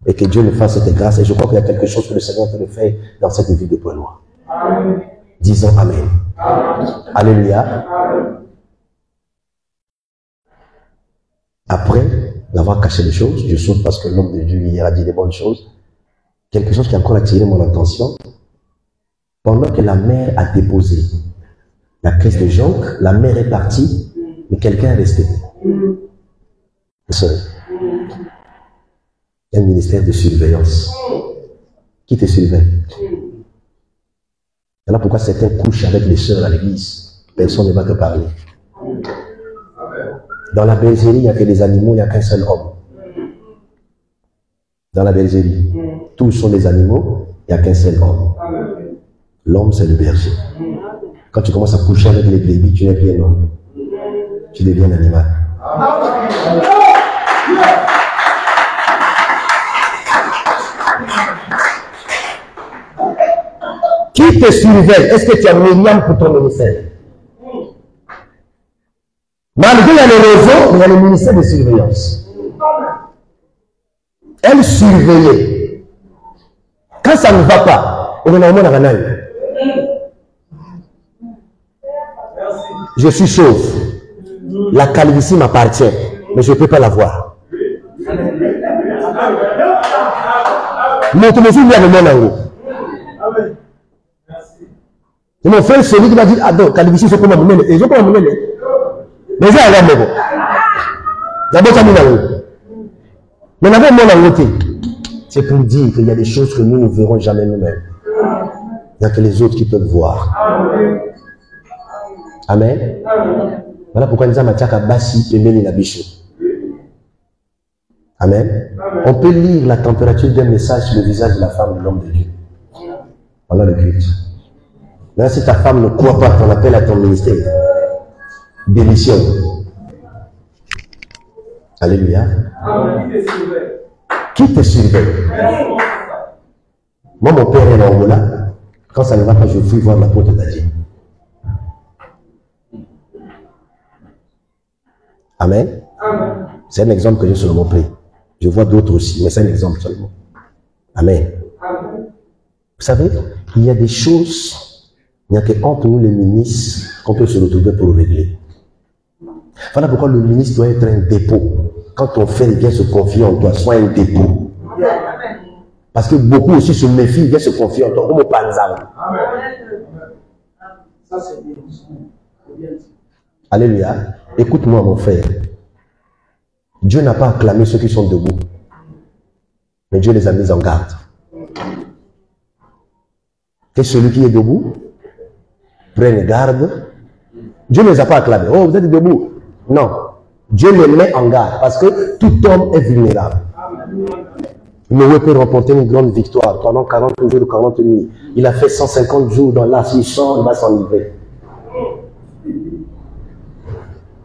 Et que Dieu nous fasse cette grâce. Et je crois qu'il y a quelque chose que le Seigneur peut faire dans cette vie de Polois. Disons Amen. Alléluia. Après d'avoir caché les choses, je souffre parce que l'homme de Dieu hier a dit des bonnes choses. Quelque chose qui a encore attiré mon attention. Pendant que la mère a déposé la caisse de jonc, la mère est partie, mais quelqu'un est resté. Seul. Un ministère de surveillance. Qui te surveille? Voilà pourquoi certains couchent avec les sœurs à l'église. Personne ne va te parler. Dans la bergerie, il n'y a que des animaux, il n'y a qu'un seul homme. Dans la bergerie, tous sont des animaux, il n'y a qu'un seul homme. L'homme, c'est le berger. Quand tu commences à coucher avec les brebis, tu n'es plus un homme. Tu deviens un animal. Qui te surveille? Est-ce que tu as Myriam pour ton ministère? Malgré il y a le réseau, il y a le ministère de surveillance. Elle surveillait. Quand ça ne va pas, on est normalement dans la naine. Je suis chauve. La calvitie m'appartient, mais je ne peux pas la voir. Et mon frère, celui qui m'a dit, ah non, calvitie, c'est comment me et je peux me mener. Mais j'ai un homme. D'abord, ça m'a mais d'abord, mon c'est pour dire qu'il y a des choses que nous ne verrons jamais nous-mêmes. Il n'y a que les autres qui peuvent voir. Amen. Voilà pourquoi nous avons Matiaka Bassi et Meni Nabichou. Amen. On peut lire la température d'un message sur le visage de la femme de l'homme de Dieu. Voilà le culte. Là, si ta femme ne croit pas ton appel à ton ministère, démissionne. Alléluia. Qui te surveille? Moi, mon père est en Angola. Quand ça ne va pas, je fuis voir la porte d'Adieu. Amen. C'est un exemple que j'ai sur mon prix. Je vois d'autres aussi, mais c'est un exemple seulement. Amen. Vous savez, il y a des choses, il n'y a qu'entre nous les ministres qu'on peut se retrouver pour régler. Voilà pourquoi le ministre doit être un dépôt. Quand ton frère vient se confier en toi, sois un dépôt. Parce que beaucoup aussi se méfient, viennent se confier en toi, comme au panzang. Alléluia. Écoute-moi, mon frère. Dieu n'a pas acclamé ceux qui sont debout. Mais Dieu les a mis en garde. Et celui qui est debout, prenne garde. Dieu ne les a pas acclamés. Oh, vous êtes debout. Non. Dieu les met en garde parce que tout homme est vulnérable. Noé peut remporter une grande victoire pendant 40 jours ou 40 nuits. Il a fait 150 jours dans l'art. S'il sort, il va s'enivrer.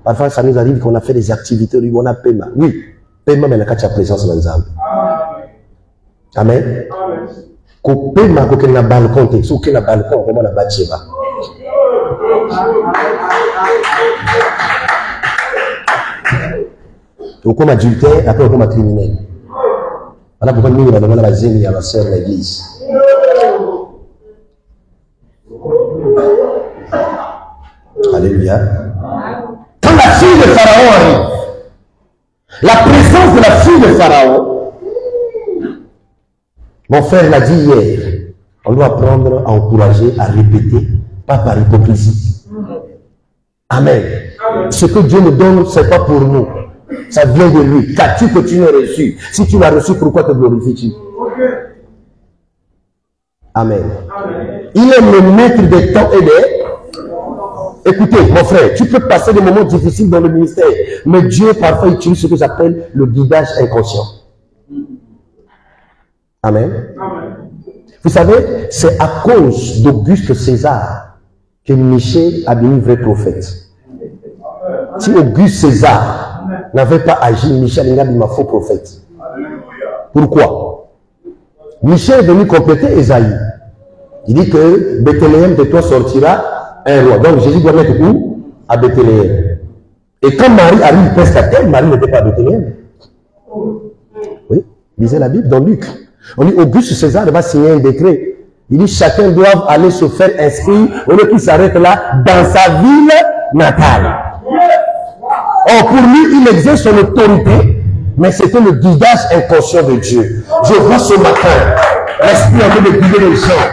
Parfois, ça nous arrive qu'on a fait des activités, on a paiement. Oui, paiement, mais il y a la présence dans les âmes. Amen. Qu'on paiement, qu'on ait un balcon, qu'on ait un balcon, comment on a bâti là. Ou comme adultère, après comme criminel. Voilà pourquoi nous, on a demandé à la zémi, à la sœur de l'église. Alléluia. Quand la fille de Pharaon arrive, la présence de la fille de Pharaon, mon frère l'a dit hier, on doit apprendre à encourager, à répéter, pas par hypocrisie. Amen. Ce que Dieu nous donne, ce n'est pas pour nous. Ça vient de lui. Qu'as-tu que tu n'as reçu? Si tu l'as reçu, pourquoi te glorifies-tu? Amen. Il est le maître des temps et des... Écoutez, mon frère, tu peux passer des moments difficiles dans le ministère, mais Dieu parfois utilise ce que j'appelle le guidage inconscient. Amen. Vous savez, c'est à cause d'Auguste César que Michel a devenu vrai prophète. Si Auguste César n'avait pas agi, Michel n'a dit ma faux prophète. Pourquoi? Michel est venu compléter Esaïe. Il dit que Bethléem de toi sortira un roi. Donc Jésus doit mettre où? À Bethléem. Et quand Marie arrive presque à terre, Marie n'était pas à Bethléem. Oui, lisez la Bible dans Luc. On dit Auguste César va signer un décret. Il dit chacun doit aller se faire inscrire au lieu qu'il s'arrête là dans sa ville natale. Or pour lui, il exerce son autorité, mais c'était le guidage inconscient de Dieu. Je vois ce matin l'esprit en train de guider les gens,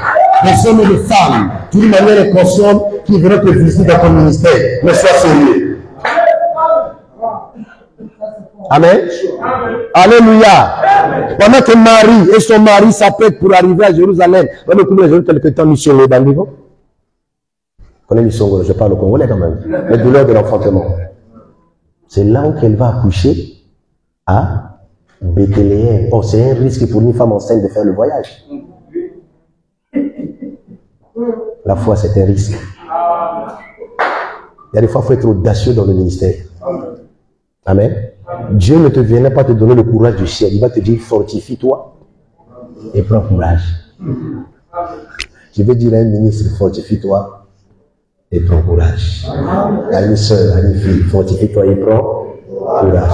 les hommes et les femmes, d'une manière inconsciente, qui voudraient te visiter dans ton ministère. Mais sois sérieux. Amen. Alléluia. Pendant que Marie et son mari s'apprêtent pour arriver à Jérusalem, on a couvert quelque temps missionnaire dans le niveau. On connaît Missiongo, je parle au Congolais quand même. Les douleurs de l'enfantement. C'est là où elle va accoucher à Bethléem. Oh, c'est un risque pour une femme enceinte de faire le voyage. La foi, c'est un risque. Il y a des fois, il faut être audacieux dans le ministère. Amen. Dieu ne te viendra pas te donner le courage du ciel. Il va te dire, fortifie-toi et prends courage. Je vais dire à un ministre, fortifie-toi et prends courage. À une soeur, à une fille, fortifie-toi et prends courage.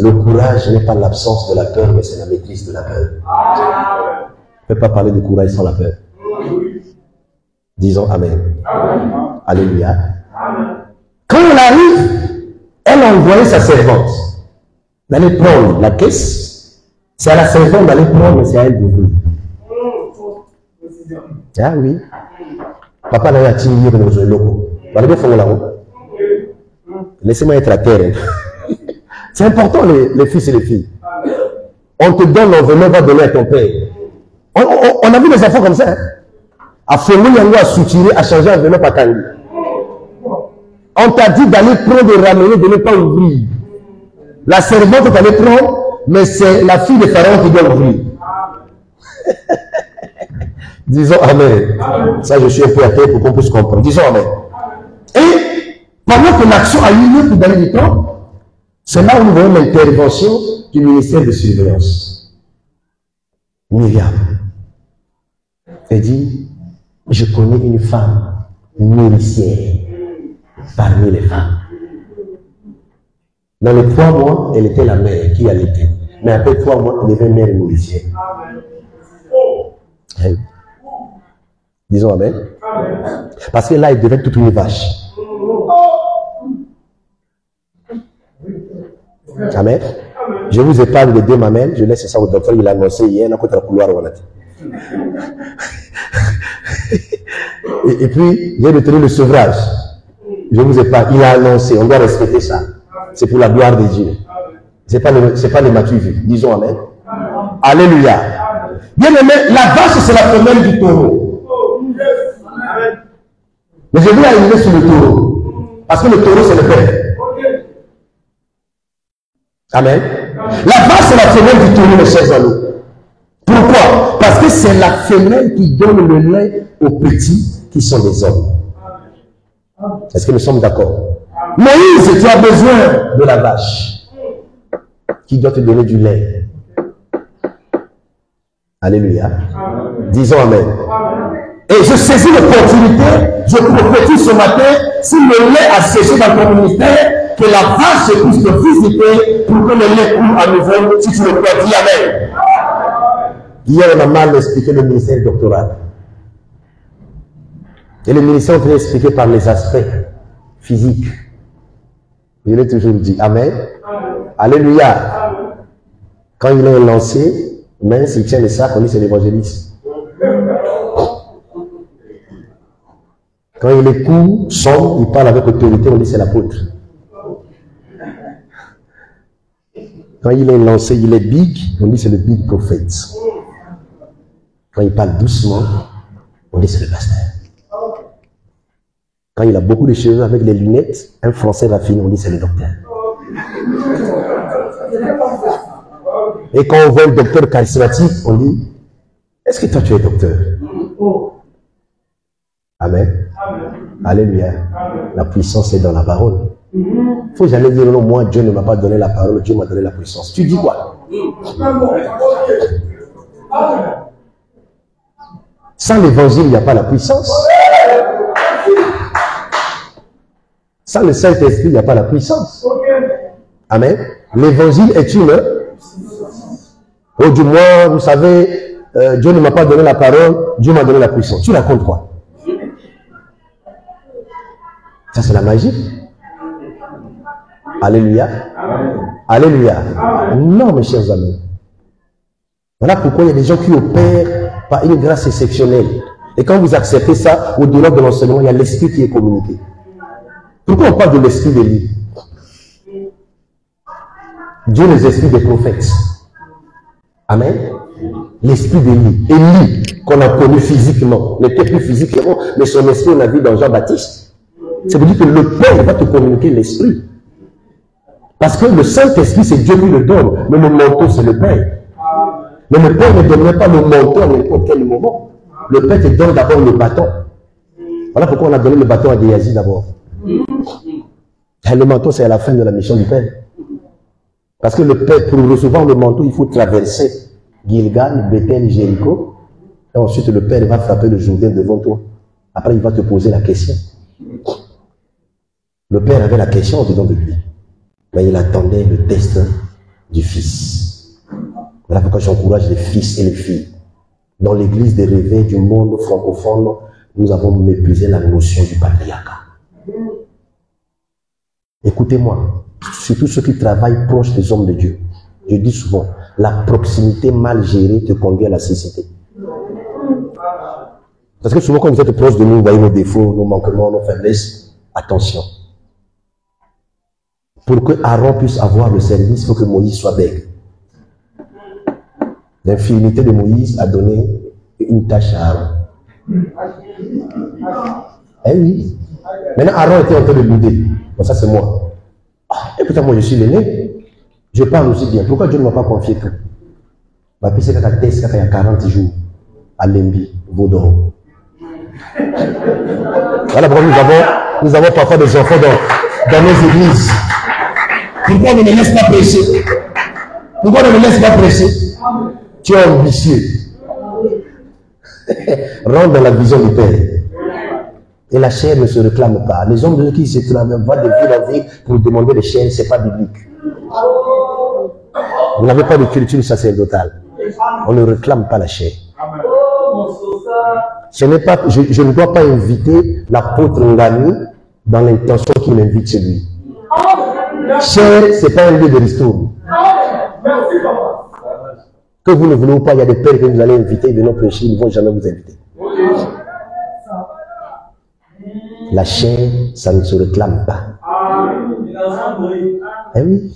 Le courage n'est pas l'absence de la peur, mais c'est la maîtrise de la peur. On ne peut pas parler de courage sans la peur. Disons Amen. Alléluia. Quand on arrive, elle a envoyé sa servante d'aller prendre la caisse. C'est à la servante d'aller prendre, mais c'est à elle d'ouvrir. Ah oui. Papa n'a pas tiré dans le locaux. Laissez-moi être à terre. C'est important, les fils et les filles. On te donne l'enveloppe, va donner à ton père. On a vu des enfants comme ça. Hein? À Fongo Yango, à soutirer, à changer l'enveloppe à Tangi. On t'a dit d'aller prendre et ramener, de ne pas ouvrir. La servante t'allait prendre, mais c'est la fille de Pharaon qui doit ouvrir. Disons Amen. Ça, je suis un peu à terre pour qu'on puisse comprendre. Disons Amen. Et pendant que l'action a eu lieu pour gagner du temps, c'est là où nous voyons l'intervention du ministère de surveillance. Myriam. Elle dit, je connais une femme nourricière parmi les femmes. Dans les 3 mois, elle était la mère qui allaitait. Mais après 3 mois, elle devait mère nourricière. Hey. Disons Amen. Parce que là, elle devait toute une vache. Amen. Je vous épargne de 2 mamelles. Je laisse ça au docteur. Il a annoncé hier. Et puis, il vient de tenir le sevrage. Je vous épargne. Il a annoncé. On doit respecter ça. C'est pour la gloire de Dieu. C'est pas le matu vu. Disons Amen. Alléluia. Bien aimé, la vache, c'est la femelle du taureau. Mais je vais arriver sur le taureau. Parce que le taureau, c'est le père. Amen. La vache, c'est la femelle du taureau, mes chers amis. Pourquoi? Parce que c'est la femelle qui donne le lait aux petits qui sont des hommes. Est-ce que nous sommes d'accord? Moïse, tu as besoin de la vache qui doit te donner du lait. Alléluia. Disons Amen. Et je saisis l'opportunité, je prophétise ce matin, si le lait a séché dans ton ministère, que la vache puisse te visiter pour que le lait coule à nouveau, si tu le peux dire Amen. Hier, on a mal expliqué le ministère doctoral. Et le ministère, on peut expliquer par les aspects physique. Je l'ai toujours dit. Amen. Alléluia. Quand il est lancé, même s'il tient le sac, on dit c'est l'évangéliste. Quand il est court, sombre, il parle avec autorité, on dit c'est l'apôtre. Quand il est lancé, il est big, on dit c'est le big prophète. Quand il parle doucement, on dit c'est le pasteur. Quand il a beaucoup de cheveux avec les lunettes, un français raffiné, on dit c'est le docteur. Et quand on voit un docteur charismatique, on dit, est-ce que toi tu es docteur? Amen. Alléluia. La puissance est dans la parole. Il ne faut jamais dire non, moi Dieu ne m'a pas donné la parole, Dieu m'a donné la puissance. Tu dis quoi? Sans l'évangile, il n'y a pas la puissance. Sans le Saint-Esprit, il n'y a pas la puissance. Amen. L'évangile est une. Oh, du moins, vous savez, Dieu ne m'a pas donné la parole, Dieu m'a donné la puissance. Tu racontes quoi? Ça, c'est la magie. Alléluia. Alléluia. Non, mes chers amis. Voilà pourquoi il y a des gens qui opèrent par une grâce exceptionnelle. Et quand vous acceptez ça, au-delà de l'enseignement, il y a l'esprit qui est communiqué. Pourquoi on parle de l'esprit d'Élie? Dieu les esprits des prophètes. Amen. L'esprit d'Élie. Élie, qu'on a connu physiquement, n'était plus physiquement, mais son esprit, on a vu dans Jean-Baptiste. Ça veut dire que le Père va te communiquer l'esprit. Parce que le Saint-Esprit, c'est Dieu qui le donne, mais le manteau, c'est le Père. Mais le Père ne donnerait pas le manteau à n'importe quel moment. Le Père te donne d'abord le bâton. Voilà pourquoi on a donné le bâton à Géasi d'abord. Le manteau, c'est à la fin de la mission du Père. Parce que le Père, pour recevoir le manteau, il faut traverser Gilgal, Bethel, Jéricho. Et ensuite, le Père va frapper le Jourdain devant toi. Après, il va te poser la question. Le Père avait la question dedans de lui. Mais il attendait le test du Fils. Voilà pourquoi j'encourage les fils et les filles. Dans l'église des réveils du monde francophone, nous avons méprisé la notion du patriarcat. Écoutez-moi, surtout ceux qui travaillent proches des hommes de Dieu. Je dis souvent, la proximité mal gérée te conduit à la cécité. Parce que souvent quand vous êtes proche de nous, vous voyez nos défauts, nos manquements, nos faiblesses. Attention. Pour que Aaron puisse avoir le service, il faut que Moïse soit bègue. L'infirmité de Moïse a donné une tâche à Aaron. Eh oui. Maintenant, Aaron était en train de l'aider. Bon, ça, c'est moi. Et putain, moi, je suis l'aîné. Je parle aussi bien. Pourquoi Dieu ne m'a pas confié tout? Ma piste, c'est qu'à test, il y a 40 jours, à Lembi, Vaudor. Voilà pourquoi nous avons parfois des enfants dans nos églises. Pourquoi on ne me laisse pas prêcher? Pourquoi on ne me laisse pas prêcher? Tu es ambitieux. Rentre dans la vision du Père. Et la chair ne se réclame pas. Les hommes de Dieu qui se réclament vont de ville en ville pour demander les chair, ce n'est pas biblique. Vous n'avez pas de culture sacerdotale. On ne réclame pas la chair. Ce n'est pas, je ne dois pas inviter l'apôtre Ngani dans l'intention qu'il m'invite chez lui. Chair, ce n'est pas un lieu de restaurant. Que vous ne voulez ou pas, il y a des pères que vous allez inviter, ils vont prêcher, ils ne vont jamais vous inviter. La chair, ça ne se réclame pas. Eh oui.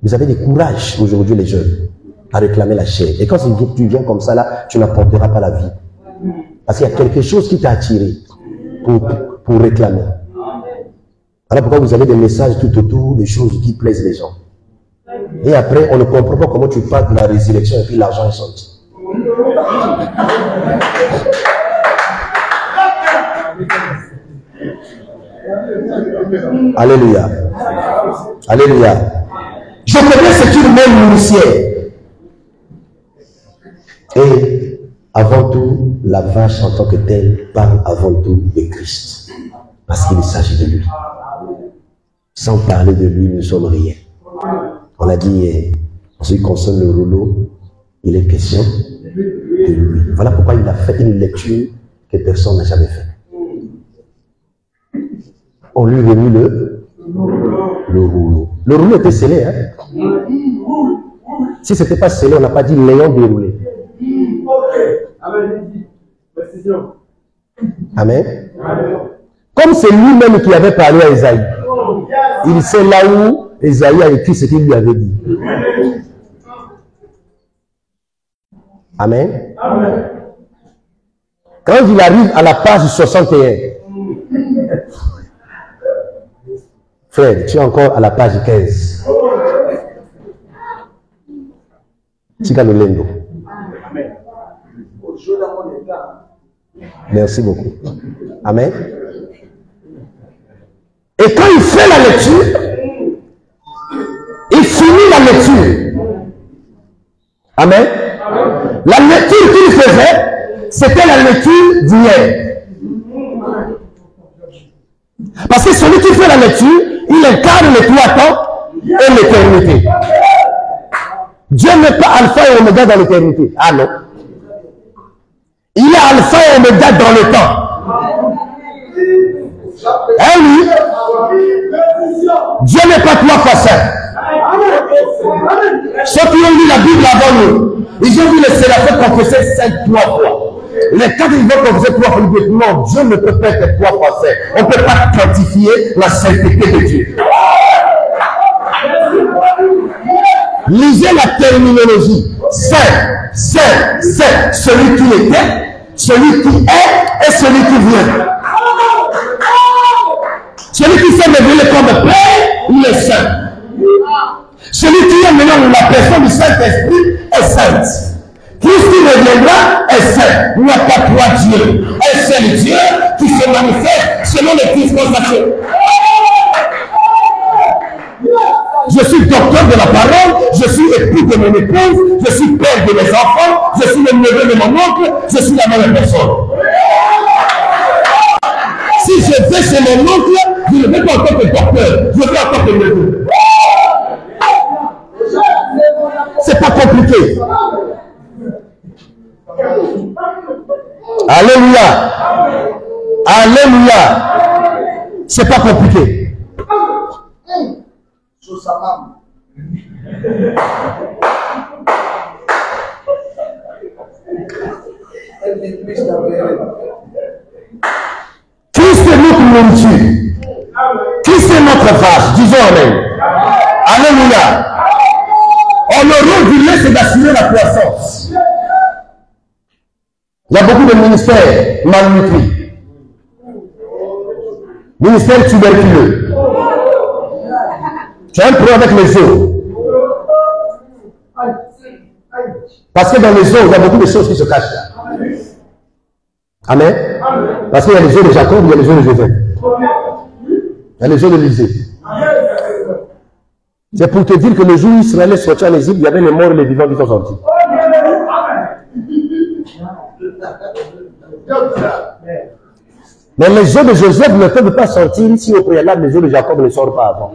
Vous avez des courages aujourd'hui, les jeunes, à réclamer la chair. Et quand tu viens comme ça, là, tu n'apporteras pas la vie. Parce qu'il y a quelque chose qui t'a attiré pour réclamer. Voilà pourquoi vous avez des messages tout autour, des choses qui plaisent les gens. Et après, on ne comprend pas comment tu parles de la résurrection et puis l'argent est sorti. Alléluia. Alléluia. Je connais ce une même nourricière. Et avant tout, la vache en tant que telle parle avant tout de Christ. Parce qu'il s'agit de lui. Sans parler de lui, nous ne sommes rien. On a dit, en ce qui concerne le rouleau, il est question de lui. Voilà pourquoi il a fait une lecture que personne n'a jamais faite. On lui remit le rouleau. Le rouleau était scellé. Hein? Si ce n'était pas scellé, on n'a pas dit l'ayant déroulé. Amen. Comme c'est lui-même qui avait parlé à Esaïe, il sait là où Esaïe a écrit ce qu'il lui avait dit. Amen. Quand il arrive à la page 61, frère, tu es encore à la page 15. Tigalolendo. Merci beaucoup. Amen. Et quand il fait la lecture, il finit la lecture. Amen. La lecture qu'il faisait, c'était la lecture d'hier. Parce que celui qui fait la lecture, il incarne les trois temps et l'éternité. Dieu n'est pas alpha et oméga dans l'éternité. Ah non. Il est alpha et oméga dans le temps. Hein, oui. Dieu n'est pas 3 fois 5. Ceux qui ont lu la Bible avant nous, ils ont vu les séraphins confesser 5 3 fois. Les 4 ils vont confesser 3 fois. Non, Dieu ne peut pas être 3 fois 5. On ne peut pas quantifier la sainteté de Dieu. Lisez la terminologie. Saint, saint, saint. Celui qui était, celui qui est et celui qui vient. Celui qui s'est révélé comme Père, il est saint. Celui qui est maintenant la personne du Saint-Esprit est sainte. Christ qui reviendra est saint. Il n'y a pas 3 dieux. Un seul Dieu qui se manifeste selon les dispensations. Je suis docteur de la parole, je suis époux de mon épouse, je suis père de mes enfants, je suis le neveu de mon oncle, je suis la même personne. Si je vais chez mon oncle, je ne vais pas en tant que docteur, je vais en tant que neveu. C'est pas compliqué. Alléluia. Alléluia. C'est pas compliqué. Christ est notre nourriture. Christ est notre vache. Disons Amen. Alléluia. On rôle du lait, c'est d'assurer la croissance. Il y a beaucoup de ministères malnutris. Ministère tuberculeux. Tu as un problème avec les os. Parce que dans les os, il y a beaucoup de choses qui se cachent là. Amen. Parce qu'il y a les os de Jacob, il y a les os de Joseph. Il y a les os de l'Élysée. C'est pour te dire que le jour où Israël est sorti en Égypte, il y avait les morts et les vivants qui sont sortis. Mais les os de Joseph ne peuvent pas sortir si au préalable les os de Jacob ne sortent pas avant.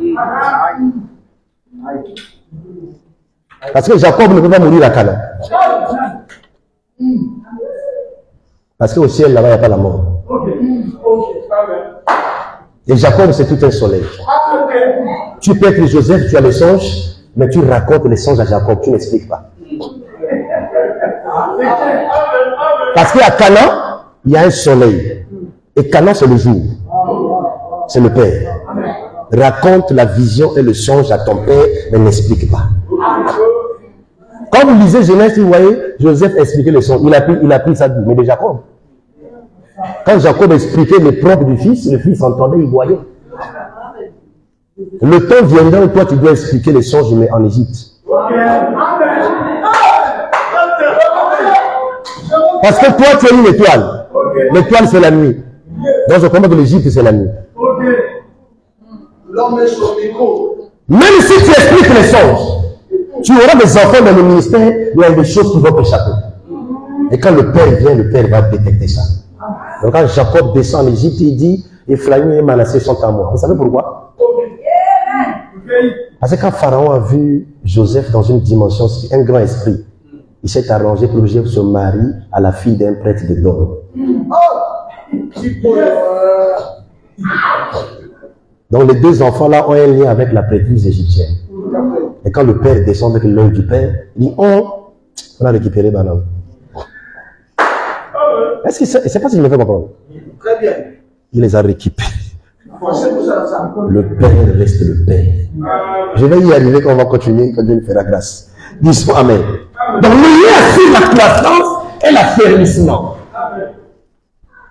Parce que Jacob ne peut pas mourir à Canaan. Parce qu'au ciel, là-bas, il n'y a pas la mort. Et Jacob, c'est tout un soleil. Tu peux être Joseph, tu as les songes, mais tu racontes les songes à Jacob, tu n'expliques pas. Parce qu'à Canaan, il y a un soleil. Et Canaan, c'est le jour. C'est le Père. Raconte la vision et le songe à ton Père, mais n'explique pas. Quand vous lisez Genèse, vous voyez, Joseph expliquait le songe. Il a pris sa vie, mais de Jacob. Quand Jacob expliquait les propres du fils, le fils entendait, il voyait. Le temps viendra où toi tu dois expliquer les songes, mais en Égypte. Parce que toi tu es une étoile. L'étoile c'est la nuit. Donc je comprends que l'Égypte c'est la nuit. Même si tu expliques les songes, tu auras des enfants dans le ministère, il y a des choses qui vont t'échapper. Et quand le Père vient, le Père va détecter ça. Donc quand Jacob descend en Égypte, il dit, Ephraïm et Manassé sont à moi. Vous savez pourquoi? Parce que quand Pharaon a vu Joseph dans une dimension, un grand esprit, il s'est arrangé pour que Joseph se marie à la fille d'un prêtre de Dor. Donc les deux enfants-là ont un lien avec la prêtrise égyptienne. Et quand le père descend avec l'œil du père, il dit, oh, on a récupéré Balaam. Est-ce que c'est pas si je me fais comprendre? Très bien. Il les a récupérés. Le père reste le père. Je vais y arriver quand on va continuer, quand Dieu nous fera grâce. Disons Amen. Donc le lien sur la croissance et l'affermissement.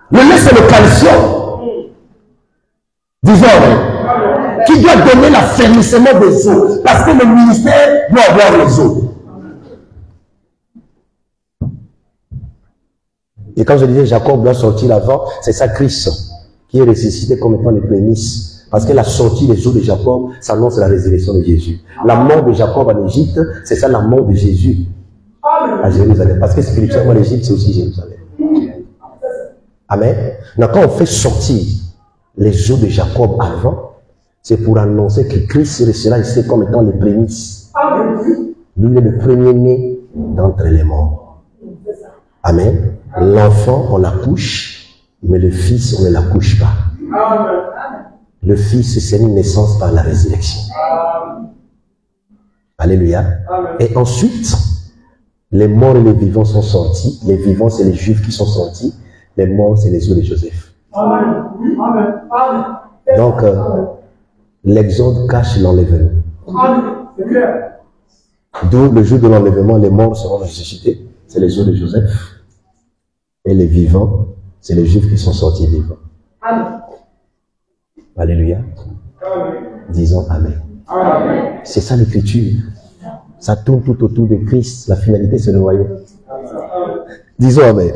Le lait, c'est le calcium. Disons Amen. Qui doit donner l'affermissement des os. Parce que le ministère doit avoir les os. Et quand je disais Jacob doit sortir avant, c'est ça Christ qui est ressuscité comme étant les prémices. Parce que la sortie des os de Jacob, ça annonce la résurrection de Jésus. La mort de Jacob en Égypte, c'est ça la mort de Jésus à Jérusalem. Parce que spirituellement, l'Égypte, c'est aussi Jérusalem. Amen. Donc quand on fait sortir les os de Jacob avant, c'est pour annoncer que Christ sera ici comme étant les prémices. Lui est le premier-né d'entre les morts. Amen. L'enfant, on l'accouche, mais le fils, on ne l'accouche pas. Le fils, c'est une naissance par la résurrection. Alléluia. Et ensuite, les morts et les vivants sont sortis. Les vivants, c'est les juifs qui sont sortis. Les morts, c'est les os de Joseph. Donc, l'exode cache l'enlèvement. D'où le jour de l'enlèvement, les morts seront ressuscités. C'est les os de Joseph. Et les vivants, c'est les juifs qui sont sortis vivants. Alléluia. Disons Amen. C'est ça l'écriture. Ça tourne tout autour de Christ. La finalité, c'est le royaume. Disons Amen.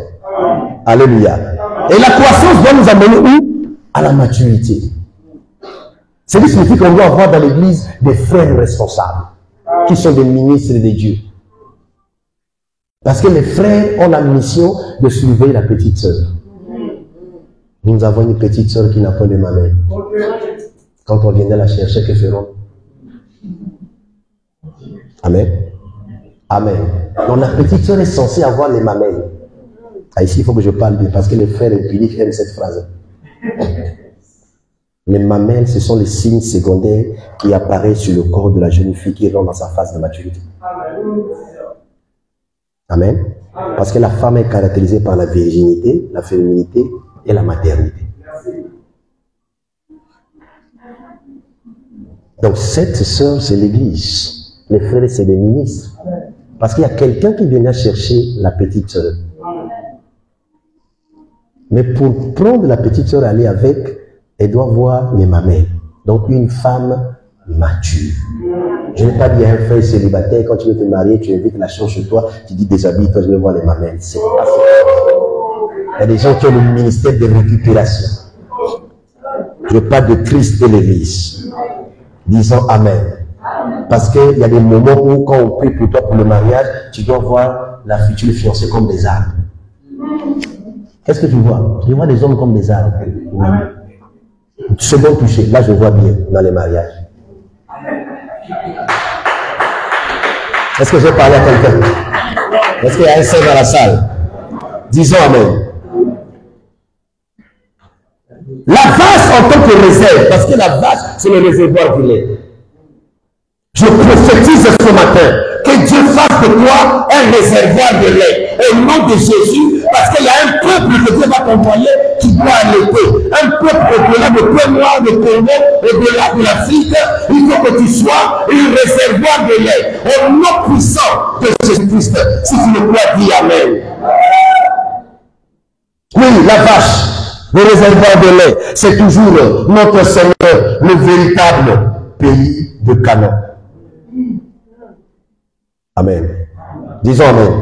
Alléluia. Et la croissance doit nous amener où? À la maturité. C'est ce qui signifie qu'on doit avoir dans l'église des frères responsables, qui sont des ministres de Dieu. Parce que les frères ont la mission de surveiller la petite sœur. Nous avons une petite sœur qui n'a pas de mamelle. Quand on viendra la chercher, que ferons-nous? Amen. Amen. Donc la petite sœur est censée avoir les mamelles. Ah, ici, il faut que je parle bien, parce que les frères impudiques aiment cette phrase. Les mamelles, ce sont les signes secondaires qui apparaissent sur le corps de la jeune fille qui rentre dans sa phase de maturité. Amen. Parce que la femme est caractérisée par la virginité, la féminité et la maternité. Donc cette sœur, c'est l'église. Les frères, c'est les ministres. Parce qu'il y a quelqu'un qui vient chercher la petite sœur. Mais pour prendre la petite sœur, aller avec, elle doit voir les mamelles. Donc une femme mature. Je n'ai pas dit à un frère célibataire, quand tu veux te marier, tu invites la chambre chez toi, tu dis déshabille-toi, je vais voir les mamelles. C'est pas ça. Il y a des gens qui ont le ministère de récupération. Je parle de Christ et l'Église. Disons Amen. Parce qu'il y a des moments où, quand on prie pour toi pour le mariage, tu dois voir la future fiancée comme des arbres. Qu'est-ce que tu vois? Tu vois les hommes comme des arbres. Second touché, là je vois bien dans les mariages. Est-ce que j'ai parlé à quelqu'un? Est-ce qu'il y a un seul dans la salle? Disons Amen. La vache en tant que réserve, parce que la vache, c'est le réservoir du lait. Je prophétise ce matin que Dieu fasse de toi un réservoir de lait. Au nom de Jésus, parce qu'il y a un peuple que Dieu va t'envoyer qui doit allaiter. Un peuple au-delà de peu noir de Congo, au-delà de l'Afrique, il faut que tu sois un réservoir de lait. Au nom puissant de Jésus-Christ. Si tu le crois, dis Amen. Oui, la vache. Le réservoir de lait, c'est toujours notre Seigneur, le véritable pays de Canaan. Amen. Disons Amen.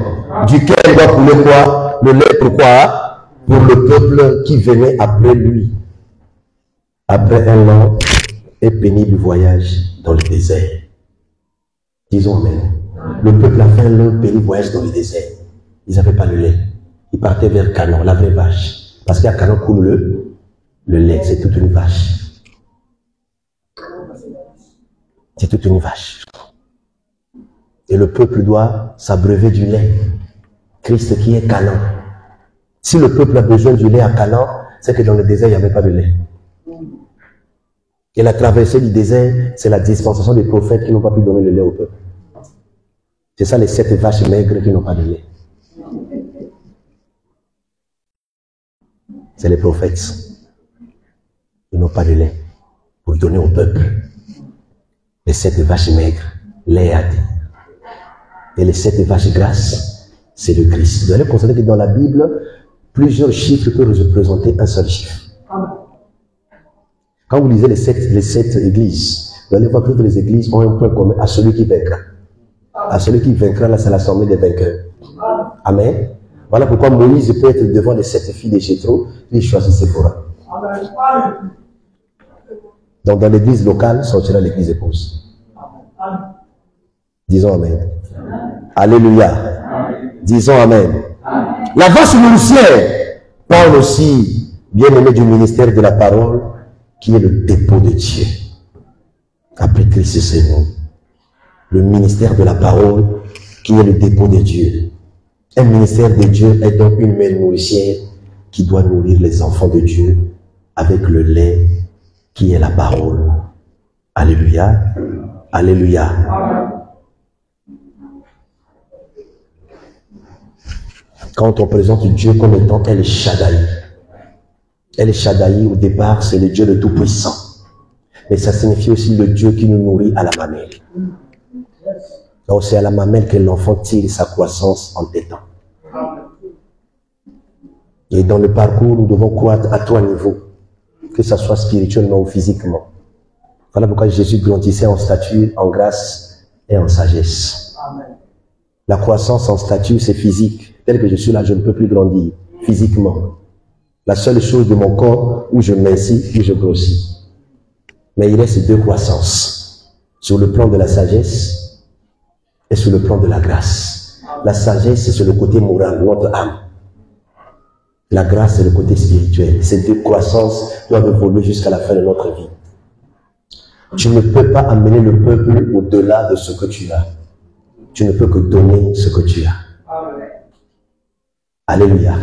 Duquel doit couler quoi? Le lait, pourquoi? Pour le peuple qui venait après lui. Après un long et pénible voyage dans le désert. Disons Amen. Le peuple a fait un long et pénible voyage dans le désert. Ils n'avaient pas le lait. Ils partaient vers Canaan, la vraie vache. Parce qu'à Canaan coule le lait, c'est toute une vache. C'est toute une vache. Et le peuple doit s'abreuver du lait. Christ qui est Canaan. Si le peuple a besoin du lait à Canaan, c'est que dans le désert, il n'y avait pas de lait. Et la traversée du désert, c'est la dispensation des prophètes qui n'ont pas pu donner le lait au peuple. C'est ça les 7 vaches maigres qui n'ont pas de lait. C'est les prophètes qui n'ont pas de lait pour donner au peuple. Les 7 vaches maigres, lait à dire. Et les 7 vaches grasses, c'est le Christ. Vous allez constater que dans la Bible, plusieurs chiffres peuvent représenter un seul chiffre. Quand vous lisez les sept églises, vous allez voir que toutes les églises ont un point commun à celui qui vaincra. À celui qui vaincra, là, c'est l'assemblée des vainqueurs. Amen. Voilà pourquoi Moïse peut être devant les 7 filles de Jéthro, il choisit Séphora. Donc dans l'église locale, sortira l'église épouse. Disons Amen. Alléluia. Disons Amen. La vache nourricière parle aussi, bien aimé, du ministère de la parole, qui est le dépôt de Dieu. Après Christ, c'est nous. Le ministère de la parole, qui est le dépôt de Dieu. Un ministère de Dieu est donc une mère nourricière qui doit nourrir les enfants de Dieu avec le lait qui est la parole. Alléluia. Alléluia. Quand on présente Dieu comme étant El Shaddai, El Shaddai au départ c'est le Dieu le Tout-Puissant. Mais ça signifie aussi le Dieu qui nous nourrit à la mamelle. Donc c'est à la mamelle que l'enfant tire sa croissance en tétant. Et dans le parcours, nous devons croître à 3 niveaux, que ce soit spirituellement ou physiquement. Voilà pourquoi Jésus grandissait en stature, en grâce et en sagesse. La croissance en stature, c'est physique. Tel que je suis là, je ne peux plus grandir physiquement. La seule chose de mon corps où je m'incis, où je grossis. Mais il reste 2 croissances. Sur le plan de la sagesse et sur le plan de la grâce. La sagesse, c'est sur le côté moral, notre âme. La grâce, c'est le côté spirituel. Ces 2 croissances doivent évoluer jusqu'à la fin de notre vie. Tu ne peux pas amener le peuple au-delà de ce que tu as. Tu ne peux que donner ce que tu as. Alléluia.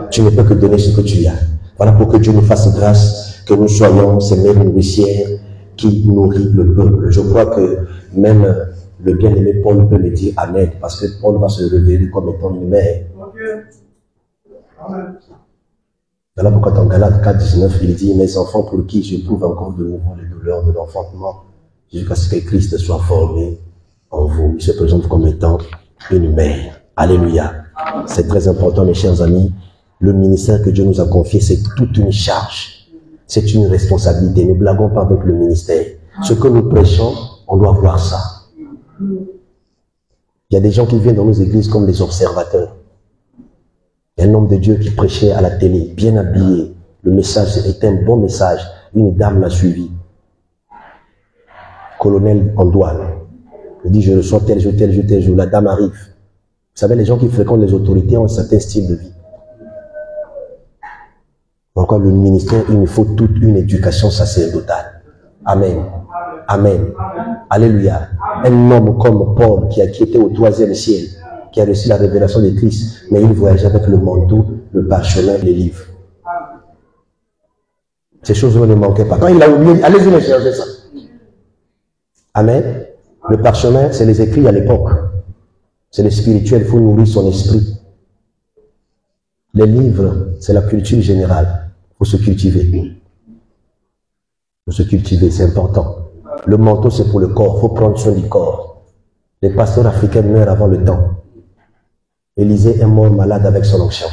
Tu ne peux que donner ce que tu as. Voilà pour que Dieu nous fasse grâce, que nous soyons ces mères nourricières qui nourrissent le peuple. Je crois que même le bien-aimé Paul peut me dire Amen, parce que Paul va se révéler comme étant une mère. Voilà pourquoi dans Galates 4, 19, il dit, mes enfants pour qui j'éprouve encore de nouveau les douleurs de l'enfantement, jusqu'à ce que Christ soit formé en vous. Il se présente comme étant une mère. Alléluia. C'est très important, mes chers amis. Le ministère que Dieu nous a confié, c'est toute une charge. C'est une responsabilité. Ne blaguons pas avec le ministère. Ce que nous prêchons, on doit voir ça. Il y a des gens qui viennent dans nos églises comme des observateurs. Il y a un homme de Dieu qui prêchait à la télé, bien habillé. Le message était un bon message. Une dame l'a suivi. Colonel en douane. Il dit, je reçois tel jour, tel jour, tel jour. La dame arrive. Vous savez, les gens qui fréquentent les autorités ont un certain style de vie. Encore le ministère, il nous faut toute une éducation sacerdotale. Amen. Amen. Alléluia. Un homme comme Paul qui était au 3e ciel, qui a reçu la révélation de Christ, mais il voyageait avec le manteau, le parchemin, les livres. Ces choses-là ne manquaient pas. Quand il a oublié, allez-y les chercher ça. Amen. Le parchemin, c'est les écrits à l'époque. C'est le spirituel, il faut nourrir son esprit. Les livres, c'est la culture générale. Il faut se cultiver. Il faut se cultiver, c'est important. Le manteau, c'est pour le corps. Il faut prendre soin du corps. Les pasteurs africains meurent avant le temps. Élisée est mort malade avec son onction.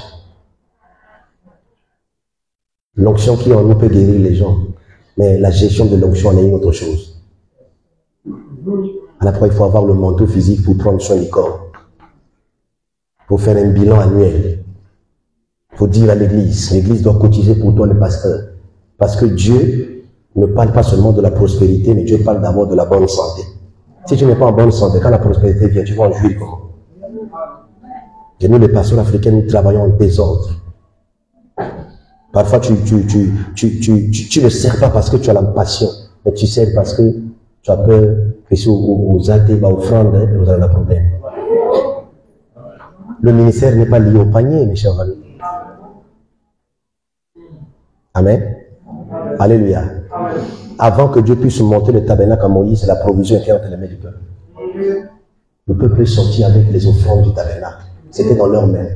L'onction qui en nous peut guérir les gens. Mais la gestion de l'onction en est une autre chose. À la fois, il faut avoir le manteau physique pour prendre soin du corps. Il faut faire un bilan annuel. Il faut dire à l'église doit cotiser pour toi le pasteur. Parce que Dieu ne parle pas seulement de la prospérité, mais Dieu parle d'abord de la bonne santé. Si tu n'es pas en bonne santé, quand la prospérité vient, tu vas en jouir comment? Et nous, les pasteurs africains, nous travaillons en désordre. Parfois, tu ne sers pas parce que tu as la passion, mais tu sers parce que tu as peur que si aux athées, aux offrandes, vous avez un problème. Le ministère n'est pas lié au panier, mes chers amis. Amen. Alléluia. Avant que Dieu puisse monter le tabernacle à Moïse, c'est la provision était entre les mains du peuple. Le peuple est sorti avec les offrandes du tabernacle. C'était dans leurs mains.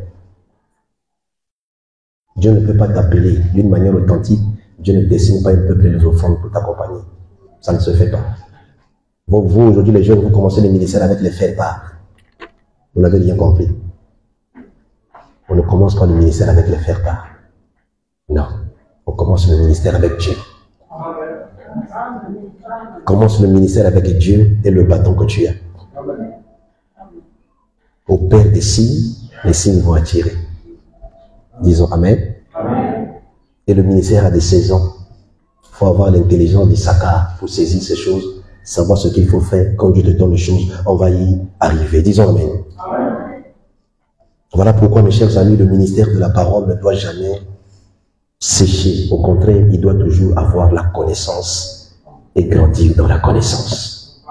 Dieu ne peut pas t'appeler d'une manière authentique. Dieu ne dessine pas un peuple et les offrandes pour t'accompagner. Ça ne se fait pas. Vous aujourd'hui, les jeunes, vous commencez le ministère avec les faire-part. Vous n'avez rien compris. On ne commence pas le ministère avec les faire-part. Non. On commence le ministère avec Dieu. Commence le ministère avec Dieu et le bâton que tu as. Au Père des signes, les signes vont attirer. Disons Amen. Amen. Et le ministère a des saisons. Il faut avoir l'intelligence d'Issachar pour saisir ces choses, savoir ce qu'il faut faire. Quand Dieu te donne les choses, on va y arriver. Disons Amen. Amen. Voilà pourquoi, mes chers amis, le ministère de la parole ne doit jamais sécher. Au contraire, il doit toujours avoir la connaissance et grandir dans la connaissance.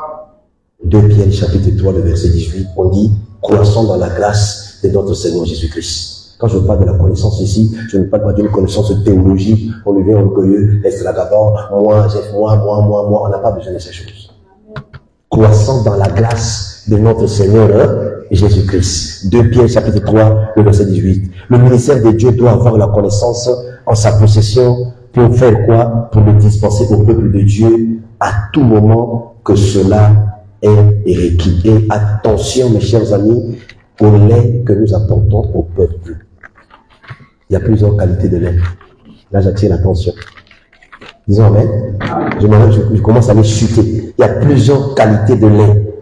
2 Pierre chapitre 3, le verset 18, on dit « Croissons dans la grâce de notre Seigneur Jésus-Christ ». Quand je parle de la connaissance ici, je ne parle pas d'une connaissance théologique, on devient orgueilleux, extravagant, moi, on n'a pas besoin de ces choses. Croissons dans la grâce de notre Seigneur Jésus-Christ. 2 Pierre chapitre 3, le verset 18. Le ministère de Dieu doit avoir la connaissance en sa possession pour faire quoi? Pour le dispenser au peuple de Dieu à tout moment que cela est requis. Et attention, mes chers amis, au lait que nous apportons au peuple. Il y a plusieurs qualités de lait. Là, j'attire l'attention. Disons Amen. Je commence à les chuter. Il y a plusieurs qualités de lait.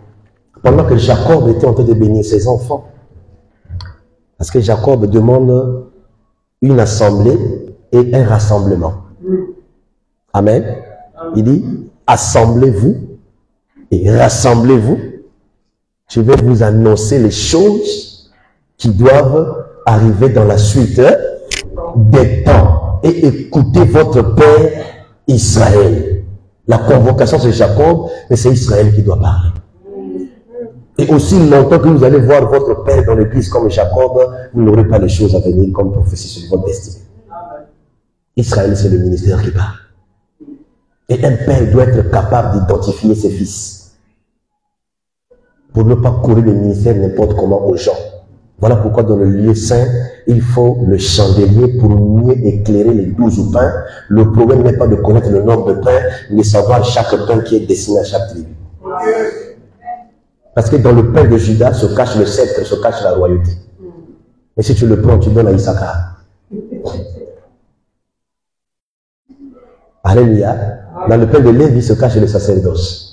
Pendant que Jacob était en train de bénir ses enfants, parce que Jacob demande une assemblée et un rassemblement. Amen. Il dit, assemblez-vous et rassemblez-vous. Je vais vous annoncer les choses qui doivent arriver dans la suite des temps. Et écoutez votre Père Israël. La convocation c'est Jacob, mais c'est Israël qui doit parler. Et aussi longtemps que vous allez voir votre Père dans l'église comme Jacob, vous n'aurez pas les choses à venir comme prophétie sur votre destinée. Israël, c'est le ministère qui parle. Et un père doit être capable d'identifier ses fils. Pour ne pas courir le ministère n'importe comment aux gens. Voilà pourquoi dans le lieu saint, il faut le chandelier pour mieux éclairer les 12 pains. Le problème n'est pas de connaître le nombre de pains, mais de savoir chaque pain qui est destiné à chaque tribu. Parce que dans le pain de Judas se cache le sceptre, se cache la royauté. Mais si tu le prends, tu donnes à Issachar. Alléluia. Dans le pain de Lévi se cache le sacerdoce.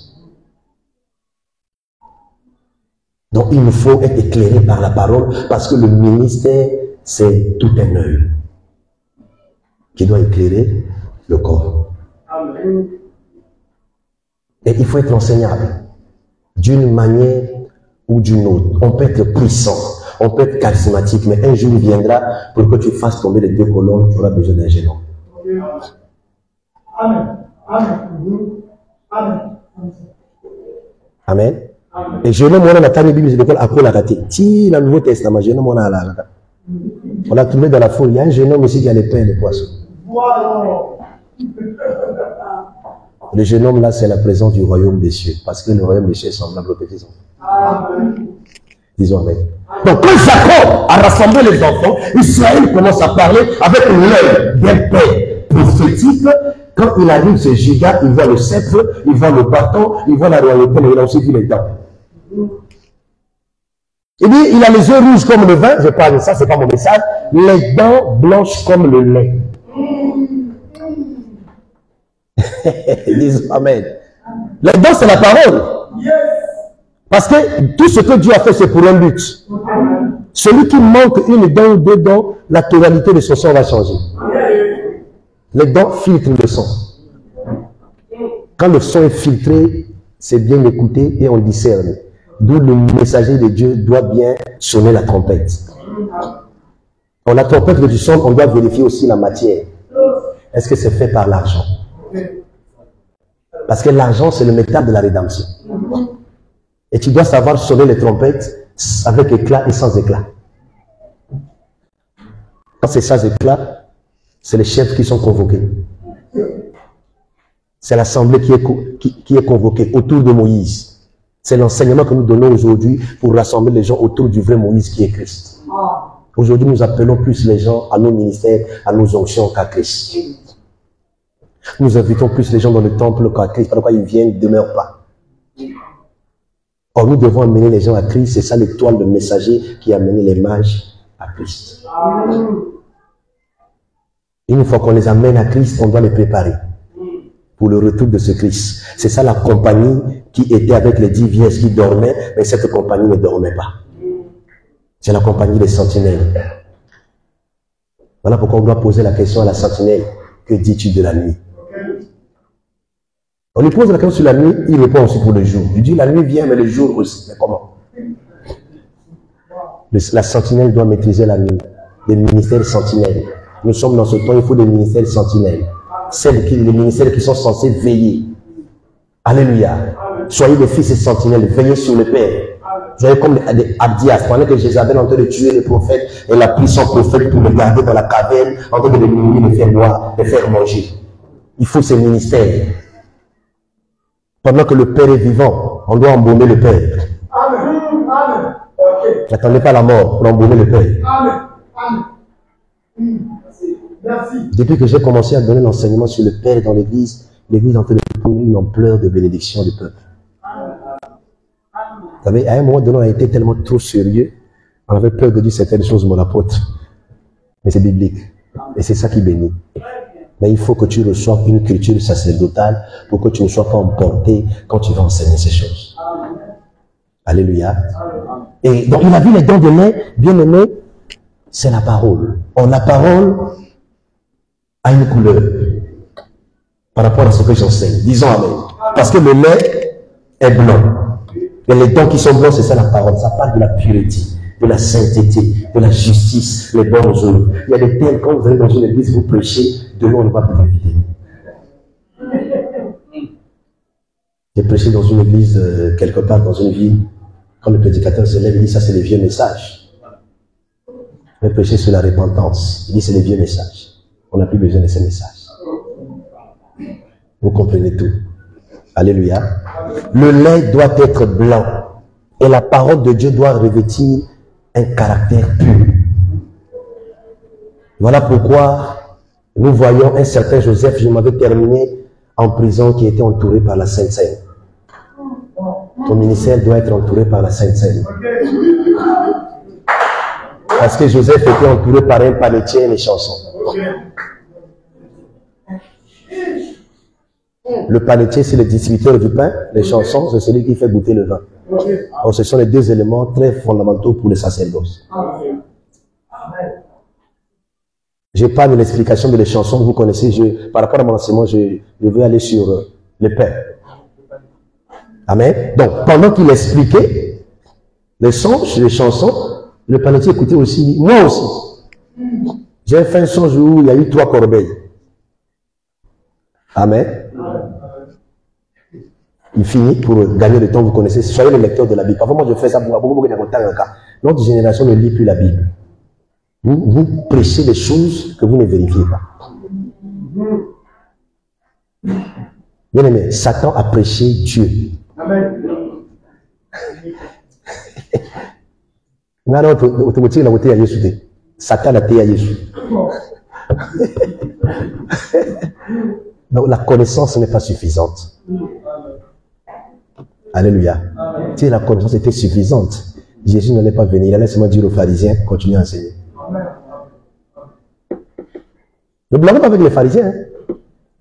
Donc il nous faut être éclairé par la parole parce que le ministère, c'est tout un œil qui doit éclairer le corps. Amen. Et il faut être enseignable d'une manière ou d'une autre. On peut être puissant, on peut être charismatique, mais un jour il viendra pour que tu fasses tomber les 2 colonnes, tu auras besoin d'un géant. Amen. Amen. Amen. Et je nomme mon Nathalie Bible de l'école à quoi la raté. Si le Nouveau Testament, je nomme mon la. On l'a trouvé dans la foule. Il y a un jeune homme aussi qui a les pains et les poissons. Le jeune homme là, c'est la présence du royaume des cieux. Parce que le royaume des cieux est semblable aux petits enfants. Disons Amen. Donc quand Jacob a rassemblé les enfants, Israël commence à parler avec l'œil d'un père prophétique. Quand il arrive ce Judas, il voit le sceptre, il voit le bâton, il voit la royauté, mais il a aussi vu les dents. Il dit, il a les yeux rouges comme le vin, je parle de ça, c'est pas mon message, les dents blanches comme le lait. Disons Amen. Les dents, c'est la parole. Parce que tout ce que Dieu a fait, c'est pour un but. Celui qui manque une dent ou 2 dents, la totalité de son sang va changer. Les dents filtrent le sang. Quand le sang est filtré, c'est bien écouté et on discerne. D'où le messager de Dieu doit bien sonner la trompette. Dans la trompette du son, on doit vérifier aussi la matière. Est-ce que c'est fait par l'argent? Parce que l'argent, c'est le métal de la rédemption. Et tu dois savoir sonner les trompettes avec éclat et sans éclat. Quand c'est sans éclat, c'est les chefs qui sont convoqués. C'est l'assemblée qui est convoquée autour de Moïse. C'est l'enseignement que nous donnons aujourd'hui pour rassembler les gens autour du vrai Moïse qui est Christ. Aujourd'hui, nous appelons plus les gens à nos ministères, à nos onctions qu'à Christ. Nous invitons plus les gens dans le temple qu'à Christ. Pourquoi ils viennent, ils ne demeurent pas. Or, nous devons amener les gens à Christ. C'est ça l'étoile de messager qui a amené les mages à Christ. Une fois qu'on les amène à Christ, on doit les préparer pour le retour de ce Christ. C'est ça la compagnie qui était avec les 10 vierges qui dormaient, mais cette compagnie ne dormait pas. C'est la compagnie des sentinelles. Voilà pourquoi on doit poser la question à la sentinelle. Que dis-tu de la nuit? On lui pose la question sur la nuit, il répond aussi pour le jour. Il dit la nuit vient, mais le jour aussi. Mais comment? La sentinelle doit maîtriser la nuit. Les ministères sentinelles. Nous sommes dans ce temps, il faut des ministères sentinelles. Les ministères qui sont censés veiller. Alléluia. Soyez des fils et sentinelles, veillez sur le Père. Soyez comme des Abdias. Pendant que Jézabel est en train de tuer les prophètes, elle a pris son prophète pour le garder dans la caverne, en train de les nourrir, les faire boire, les faire manger. Il faut ces ministères. Pendant que le Père est vivant, on doit embaumer le Père. Amen. Amen. Ok. N'attendez pas la mort pour embaumer le Père. Amen. Amen. Merci. Depuis que j'ai commencé à donner l'enseignement sur le Père dans l'Église est en train de prendre une ampleur de bénédiction du peuple. Vous savez, à un moment donné, on a été tellement trop sérieux, on avait peur de dire certaines choses, mon apôtre. Mais c'est biblique. Et c'est ça qui bénit. Mais il faut que tu reçoives une culture sacerdotale pour que tu ne sois pas emporté quand tu vas enseigner ces choses. Alléluia. Et donc, il a vu les dons de lait, bien aimé, c'est la parole. Or, la parole a une couleur par rapport à ce que j'enseigne. Disons amen. Parce que le lait est blanc. Et les dons qui sont blancs, c'est ça la parole. Ça parle de la pureté, de la sainteté, de la justice, les bonnes œuvres. Il y a des thèmes, quand vous allez dans une église, vous prêchez, de l'eau, on ne va plus éviter. J'ai prêché dans une église, quelque part dans une ville, quand le prédicateur se lève, il dit, ça c'est les vieux messages. J'ai prêché sur la repentance. Il dit, c'est les vieux messages. On n'a plus besoin de ces messages. Vous comprenez tout. Alléluia. Le lait doit être blanc. Et la parole de Dieu doit revêtir un caractère pur. Voilà pourquoi nous voyons un certain Joseph, je m'avais terminé en prison, qui était entouré par la Sainte Seine. Ton ministère doit être entouré par la Sainte Seine. Parce que Joseph était entouré par un panetier et les chansons. Le panetier, c'est le distributeur du pain. Les chansons, c'est celui qui fait goûter le vin. Alors, ce sont les deux éléments très fondamentaux pour le sacerdoce. Je parle de l'explication de les chansons que vous connaissez. Par rapport à mon enseignement, je vais aller sur le pain. Amen. Donc, pendant qu'il expliquait les songes, les chansons, le panetier écoutait aussi. Moi aussi. J'ai fait un songe où il y a eu 3 corbeilles. Amen. Il finit pour gagner le temps, vous connaissez. Soyez le lecteur de la Bible. Parfois, moi, je fais ça pour beaucoup de temps. Notre génération ne lit plus la Bible. Vous prêchez des choses que vous ne vérifiez pas. Bien aimé, Satan a prêché Dieu. Amen. Satan a été à Jésus. Donc la connaissance n'est pas suffisante. Alléluia. Si la connaissance était suffisante, Jésus n'allait pas venir. Il allait seulement dire aux pharisiens, continuez à enseigner. Ne blâmez pas avec les pharisiens. Hein.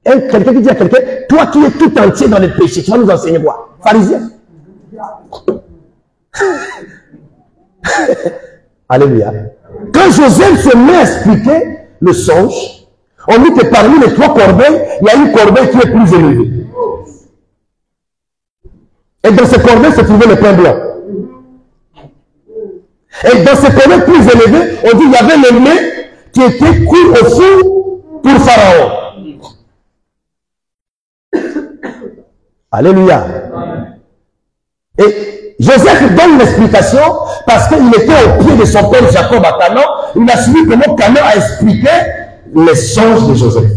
Et quelqu'un qui dit à quelqu'un, toi qui es tout entier dans les péchés, tu vas nous enseigner quoi? Pharisien. Alléluia. Quand Joseph se met à expliquer le songe, on dit que parmi les 3 corbeilles, il y a une corbeille qui est plus élevée. Et dans ce corbeille se trouvait le pain blanc. Et dans ce corbeille plus élevé, on dit qu'il y avait le lait qui était cuit au four pour Pharaon. Alléluia. Et Joseph donne l'explication parce qu'il était au pied de son père Jacob à Canaan. Il a suivi comment Canaan a expliqué les songes de Joseph.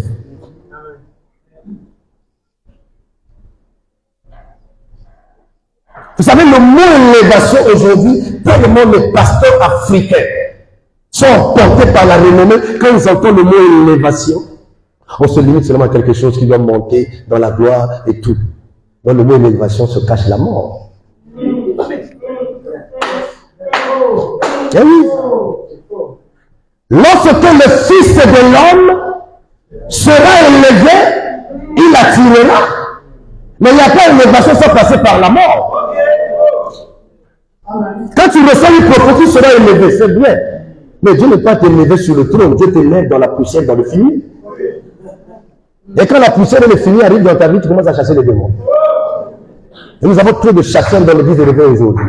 Vous savez, le mot élévation aujourd'hui, tellement les pasteurs africains sont emportés par la renommée, quand ils entendent le mot élévation, on se limite seulement à quelque chose qui doit monter dans la gloire et tout. Dans le mot élévation se cache la mort. Et oui. Lorsque le Fils de l'homme sera élevé, il attirera. Mais il n'y a pas une élévation sans passer par la mort. Quand tu reçois une prophétie, tu seras élevé, c'est bien. Mais Dieu n'est pas t'élevé sur le trône, Dieu t'élève dans la poussière, dans le fini. Et quand la poussière et le fini arrivent dans ta vie, tu commences à chasser les démons. Et nous avons trop de chasseurs dans l'église de réveil aujourd'hui.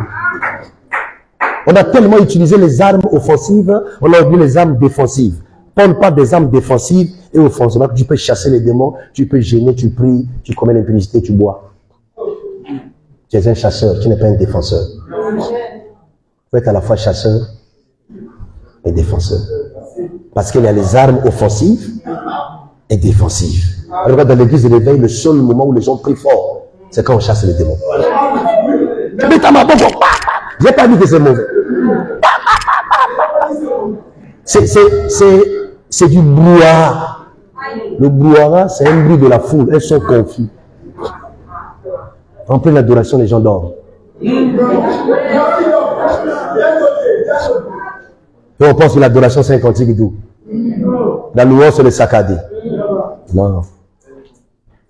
On a tellement utilisé les armes offensives, on a oublié les armes défensives. Prends pas des armes défensives et offensives. Tu peux chasser les démons, tu peux gêner, tu pries, tu commets l'impudicité, tu bois. Tu es un chasseur, tu n'es pas un défenseur. Vous êtes à la fois chasseur et défenseur. Parce qu'il y a les armes offensives et défensives. Regarde, dans l'église de l'éveil, le seul moment où les gens prient fort, c'est quand on chasse les démons. Mais t'as ma bonbon. J'ai pas dit que c'est mauvais. C'est du brouhaha. Le brouhaha, c'est un bruit de la foule. Elles sont confus. En pleine adoration, les gens dorment. Et on pense que l'adoration, c'est un cantique et tout. La louange, c'est le saccadé. Non.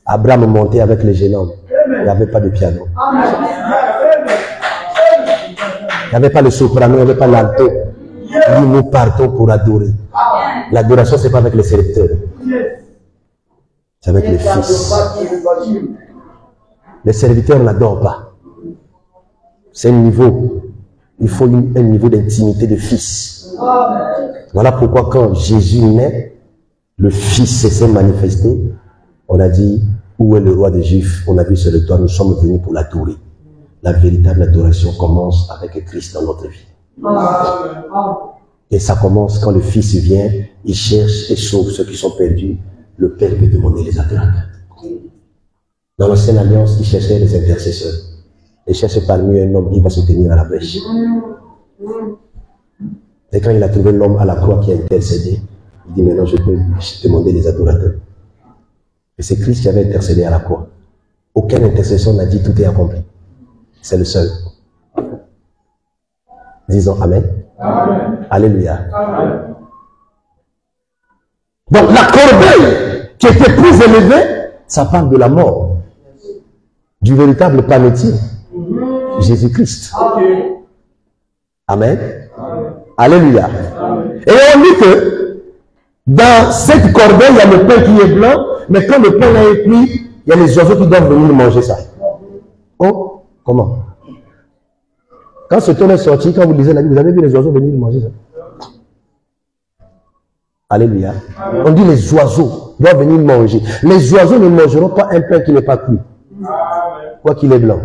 Abraham montait avec les jeunes hommes. Il n'y avait pas de piano. Il n'y avait pas le soprano, il n'y avait pas l'alto. Nous partons pour adorer. L'adoration, ce n'est pas avec les serviteurs. C'est avec les fils. Les serviteurs n'adorent pas. C'est un niveau. Il faut un niveau d'intimité de fils. Voilà pourquoi quand Jésus naît, le fils s'est manifesté. On a dit, où est le roi des Juifs? On a vu sur le toit, nous sommes venus pour l'adorer. La véritable adoration commence avec Christ dans notre vie. Et ça commence quand le Fils vient, il cherche et sauve ceux qui sont perdus. Le Père peut demander les adorateurs. Dans l'ancienne alliance, il cherchait les intercesseurs. Il cherche parmi eux un homme qui va se tenir à la brèche. Et quand il a trouvé l'homme à la croix qui a intercédé, il dit maintenant je peux demander les adorateurs. Et c'est Christ qui avait intercédé à la croix. Aucun intercesseur n'a dit tout est accompli. C'est le seul. Disons Amen. Amen. Alléluia. Amen. Donc la corbeille qui était plus élevée, ça parle de la mort. Du véritable panetier. Jésus-Christ. Amen. Amen. Alléluia. Amen. Et on dit que dans cette corbeille, il y a le pain qui est blanc, mais quand le pain est cuit, il y a les oiseaux qui doivent venir manger ça. Oh, comment? Quand ce ton est sorti, quand vous lisez la Bible, vous avez vu les oiseaux venir manger ça? Alléluia. On dit les oiseaux doivent venir manger. Les oiseaux ne mangeront pas un pain qui n'est pas cuit. Quoi qu'il est blanc.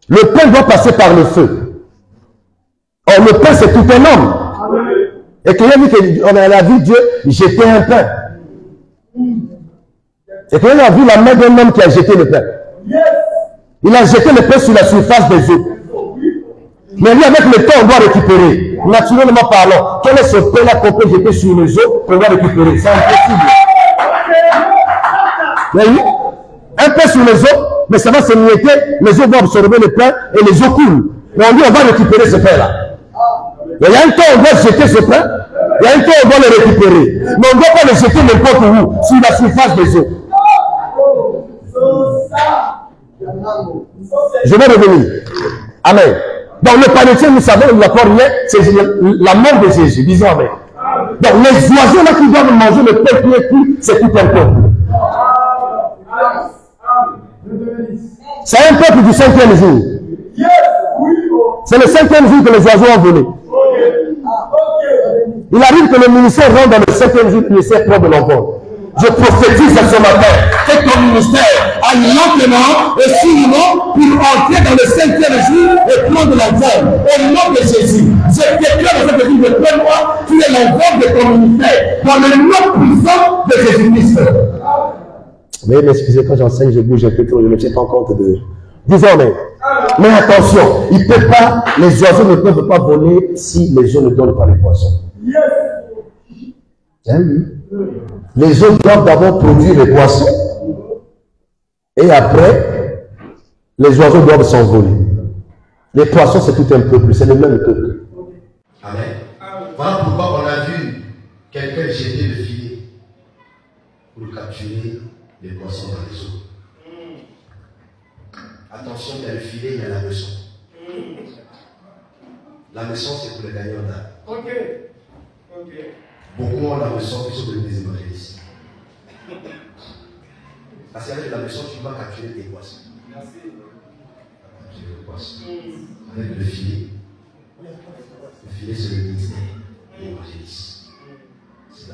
Le pain doit passer par le feu. Or, le pain, c'est tout un homme. Et quelqu'un dit qu'on a vu Dieu jeter un pain. Et quelqu'un a vu la main d'un homme qui a jeté le pain. Il a jeté le pain sur la surface des eaux. Mais lui, avec le temps, on doit récupérer. Naturellement parlant, quel est ce pain-là qu'on peut jeter sur les eaux qu'on doit récupérer? C'est impossible. Oui, un pain sur les eaux, mais ça va se mietter, les eaux vont absorber le pain et les eaux coulent. Mais on dit, on va récupérer ce pain-là. Il y a un temps, on doit jeter ce pain, il y a un temps, on doit le récupérer. Mais on ne doit pas le jeter n'importe où, sur la surface des eaux. Je vais revenir. Amen. Donc le panetier, nous savons, il n'y a pas rien, c'est la mort de Jésus. Disons Amen. Donc les oiseaux là qui doivent manger le pain qui est cuit, c'est tout un peuple. C'est un peuple du 5e jour. C'est le 5e jour que les oiseaux ont volé. Il arrive que le ministère rentre dans le 5e jour du ministère propre de l'enfant. Je prophétise ce matin que ton ministère a lentement et sûrement pour entrer dans le 5e jour et prendre l'envol. Au nom de Jésus, je déclare dans cette vie de moi qui est l'envol de ton ministère dans le nom puissant de Jésus-Christ. Veuillez m'excuser quand j'enseigne, je bouge un peu trop, je ne me tiens pas compte Disons amen. Mais attention, il peut pas, les oiseaux ne peuvent pas voler si les eaux ne donnent pas les poissons. Hein, oui. Les eaux doivent d'abord produire les poissons et après, les oiseaux doivent s'envoler. Les poissons, c'est tout un peuple, c'est le même peuple. Amen. Voilà pourquoi on a vu quelqu'un jeter le filet pour capturer les poissons dans les eaux. Attention, il y a le filet, il y a la leçon. La leçon, c'est pour les gagnants d'âme. Beaucoup ont la leçon qui sont devenus des évangélistes. Parce qu'avec la leçon, tu vas capturer tes poissons. Capturer les poissons. Avec le filet. Le filet, c'est le ministère de l'évangéliste.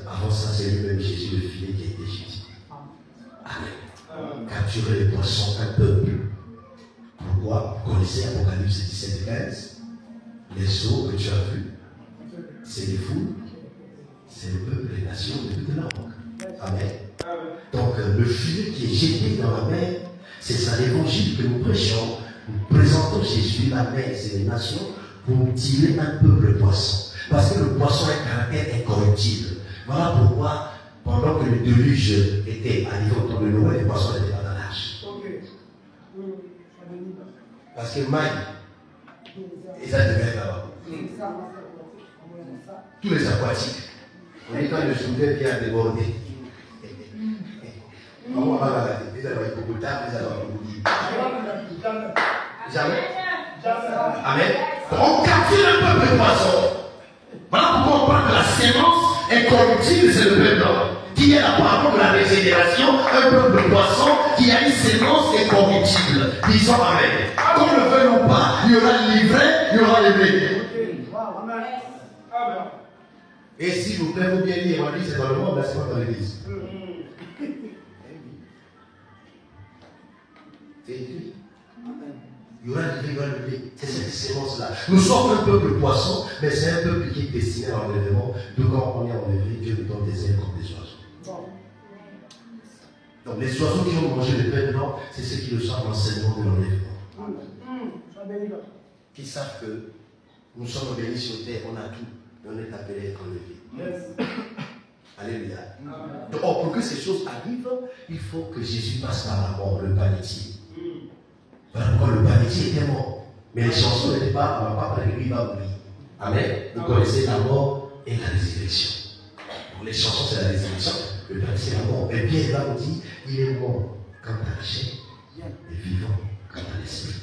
Avant ça, c'est lui-même Jésus, le filet qui a été Jésus. Amen. Capturer les poissons, un peuple. Pourquoi? Vous connaissez Apocalypse 17 et 15. Les eaux que tu as vues, c'est les foules, c'est le peuple, les nations de toute langue. Amen. Donc le filet qui est jeté dans la mer, c'est ça l'évangile que nous prêchons. Nous présentons Jésus, la mer, c'est les nations, pour tirer un peu le poisson. Parce que le poisson a un caractère incorruptible. Voilà pourquoi, pendant que le déluge était arrivé autour de Noé, les poissons étaient dans la nage. Parce que Maï, ils ont demeuré là-bas. Tous les aquatiques. On dit quand le soulevé vient déborder. On va pas la tête. Ils avaient beaucoup de temps, ils avaient beaucoup de temps. Jamais. Amen. On capture un peu de poisson. Voilà pourquoi on parle de la sémence incorruptible, c'est le peuple qui est la parole de la régénération, un peuple de poissons qui a une sémence incorruptible. Disons Amen. Qu'on le veuille ou pas, il y aura le livret, il y aura les blés. Et s'il vous plaît, vous bien lire, on dit c'est dans le monde, là c'est pas dans l'église. C'est écrit. Il y aura le livret, il y aura le blé. C'est cette sémence-là. Nous sommes un peuple poisson, mais c'est un peuple qui est destiné à l'enlèvement. Donc quand on est enlevé, Dieu nous donne des ailes comme des oiseaux. Donc les oiseaux qui ont mangé le pain blanc, c'est ceux qui reçoivent l'enseignement de l'enlèvement. Qui savent que nous sommes bénis sur terre, on a tout, mais on est appelé à être enlevé. Alléluia. Donc pour que ces choses arrivent, il faut que Jésus passe par la mort, le panetier. Voilà pourquoi le panetier était mort. Mais les chansons n'étaient pas, on ne va pas parler de lui, il va mourir. Amen. Vous connaissez la mort et la résurrection. Pour les chansons, c'est la résurrection. Le panetier est la mort. Et Pierre là nous dit, il est mort quant à la chair et vivant quant à l'esprit.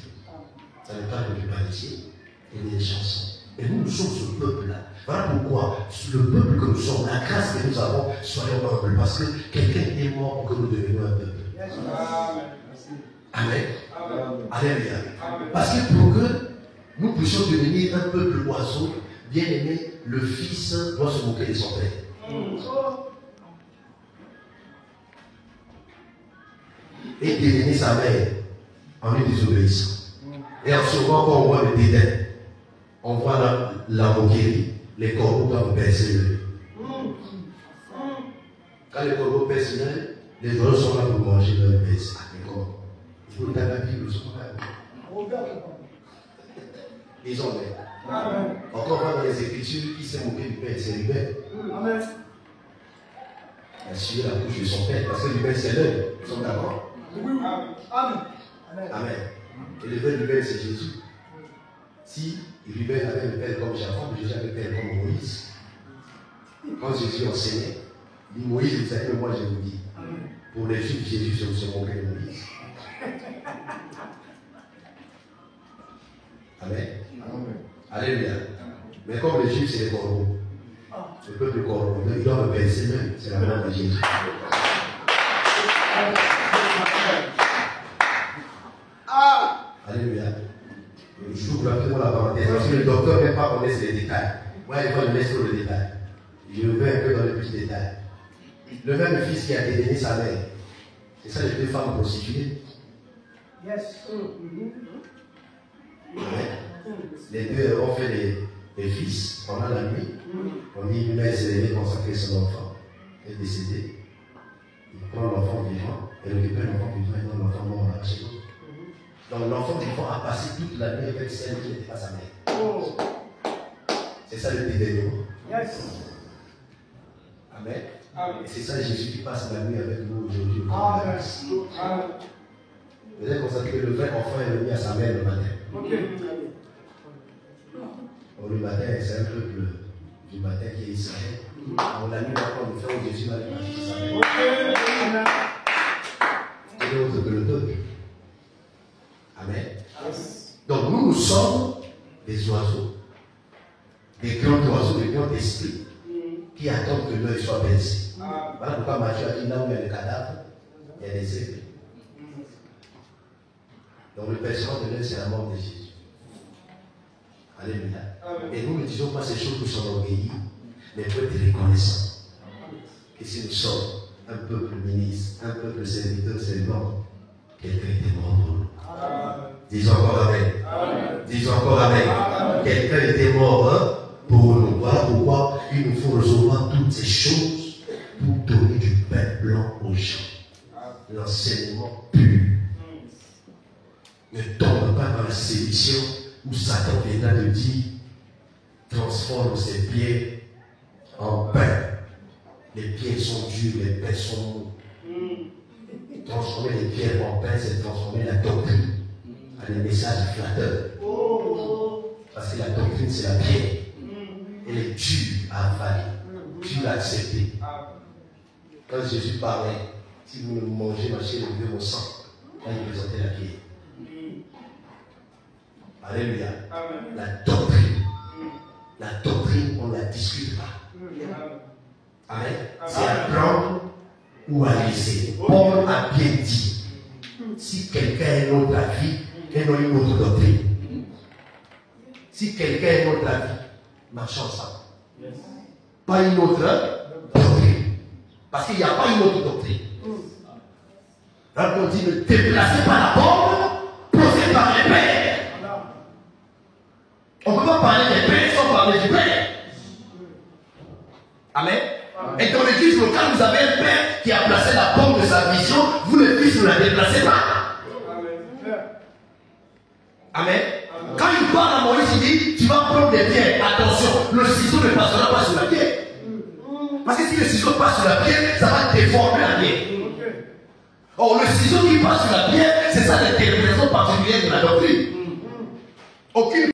Ça ne parle du panetier et des chansons. Et nous sommes ce peuple-là. Voilà pourquoi, le peuple que nous sommes, la grâce que nous avons, soyons humbles. Parce que quelqu'un est mort pour que nous devenions un peuple. Amen. Alléluia. Parce que pour que nous puissions devenir un peuple oiseau, bien aimé, le fils doit se moquer de son père. Et dédaigner sa mère en lui désobéissant. Et en souvent, quand on voit le dédain, on voit la moquerie, les corbeaux doivent baisser le. Quand les corbeaux baissent le, les oiseaux sont là pour manger leur baisse. Il faut dans la Bible, ils sont là. Ils ont l'air. Encore dans les Écritures, qui s'est moqué du Père, c'est lui-même. Amen. Il a suivi la bouche de son Père, parce que lui-même c'est l'œil. Ils sont d'accord? Amen. Amen. Et le vrai lui-même c'est Jésus. Si lui-même avait le Père comme Jacob, Jésus avait le Père comme Moïse. Quand Jésus enseignait, il dit Moïse, vous savez, moi je vous dis. Pour les Juifs, Jésus se moquait de Moïse. Amen. Alléluia. Mais comme les Juifs, c'est les corbeaux. Le peuple corbeau, ils doivent baisser même. C'est la manière de Jésus. Alléluia. Je vous rappelle la parenthèse. Parce que le docteur ne même pas connaître les détails. Moi, il va me laisser le détail. Je vais un peu dans les petits détails. Le même fils qui a dédaigné sa mère. C'est ça les deux femmes prostituées. Yes. Les deux ont fait les fils pendant la nuit. On dit une mère s'est levée consacrer son enfant. Elle est décédée. Il prend l'enfant vivant. Elle récupère l'enfant vivant et donne l'enfant mort à chez nous. Donc l'enfant d'enfant a passé toute la nuit avec celle qui n'était pas sa mère. Oh. C'est ça le déveillement. Yes. Amen. Amen. Et c'est ça Jésus qui passe la nuit avec nous aujourd'hui. Amen. Amen. Vous avez constaté que le vrai enfant est venu à sa mère le matin. Ok. Donc, le matin, c'est un peuple du matin qui est Israël. On l'a mis encore le frère où Jésus va aller chez sa mère. Ok. Et l'autre que le peuple. Amen. Yes. Donc nous sommes des oiseaux. Des grands oiseaux, des grands esprits qui attendent que l'œil soit baissé. Voilà pourquoi Matthieu a dit là où il y a le cadavre, il y a des esprits. Donc le baissement de l'œil, c'est la mort de Jésus. Alléluia. Et nous ne disons pas ces choses pour s'enorgueillir, mais pour être reconnaissants. Et si nous sommes un peuple ministre, un peuple serviteur, servant, quelqu'un était mort pour nous. Disons encore Amen. Disons encore Amen. Quelqu'un était mort pour nous. Voilà pourquoi il nous faut recevoir toutes ces choses pour donner du pain blanc aux gens. L'enseignement pur. Ne tombe pas dans la séduction où Satan viendra te dire transforme ses pieds en pain. Les pieds sont durs, les pains sont mous. Transformer les pierres en pain, c'est transformer la doctrine à des messages flatteurs. Parce que la doctrine, c'est la pierre. Elle est dure à avaler, dure à accepter. Quand Jésus parlait, si vous me mangez ma chair et buvez mon sang, là il présentait la pierre. Alléluia. La doctrine, on ne la discute pas. Amen. C'est à prendre ou à laisser. Paul a bien dit, si quelqu'un a une autre avis, qu'il ait une autre doctrine. Si quelqu'un a une autre avis, marchons ensemble. Pas une autre doctrine. Parce qu'il n'y a pas une autre doctrine. Là, on dit, ne déplacez pas la bombe posée par les pères. On ne peut pas parler des pères sans parler du père. Amen. Et dans l'église locale, vous avez un père qui a placé la bombe de sa vision. Vous, les fils, ne la déplacez pas. Amen. Quand il parle à Moïse, il dit, tu vas prendre des pierres. Attention, le ciseau ne passera pas sur la pierre. Parce que si le ciseau passe sur la pierre, ça va déformer la pierre. Or, le ciseau qui passe sur la pierre, c'est ça l'interprétation particulière de la doctrine. Aucune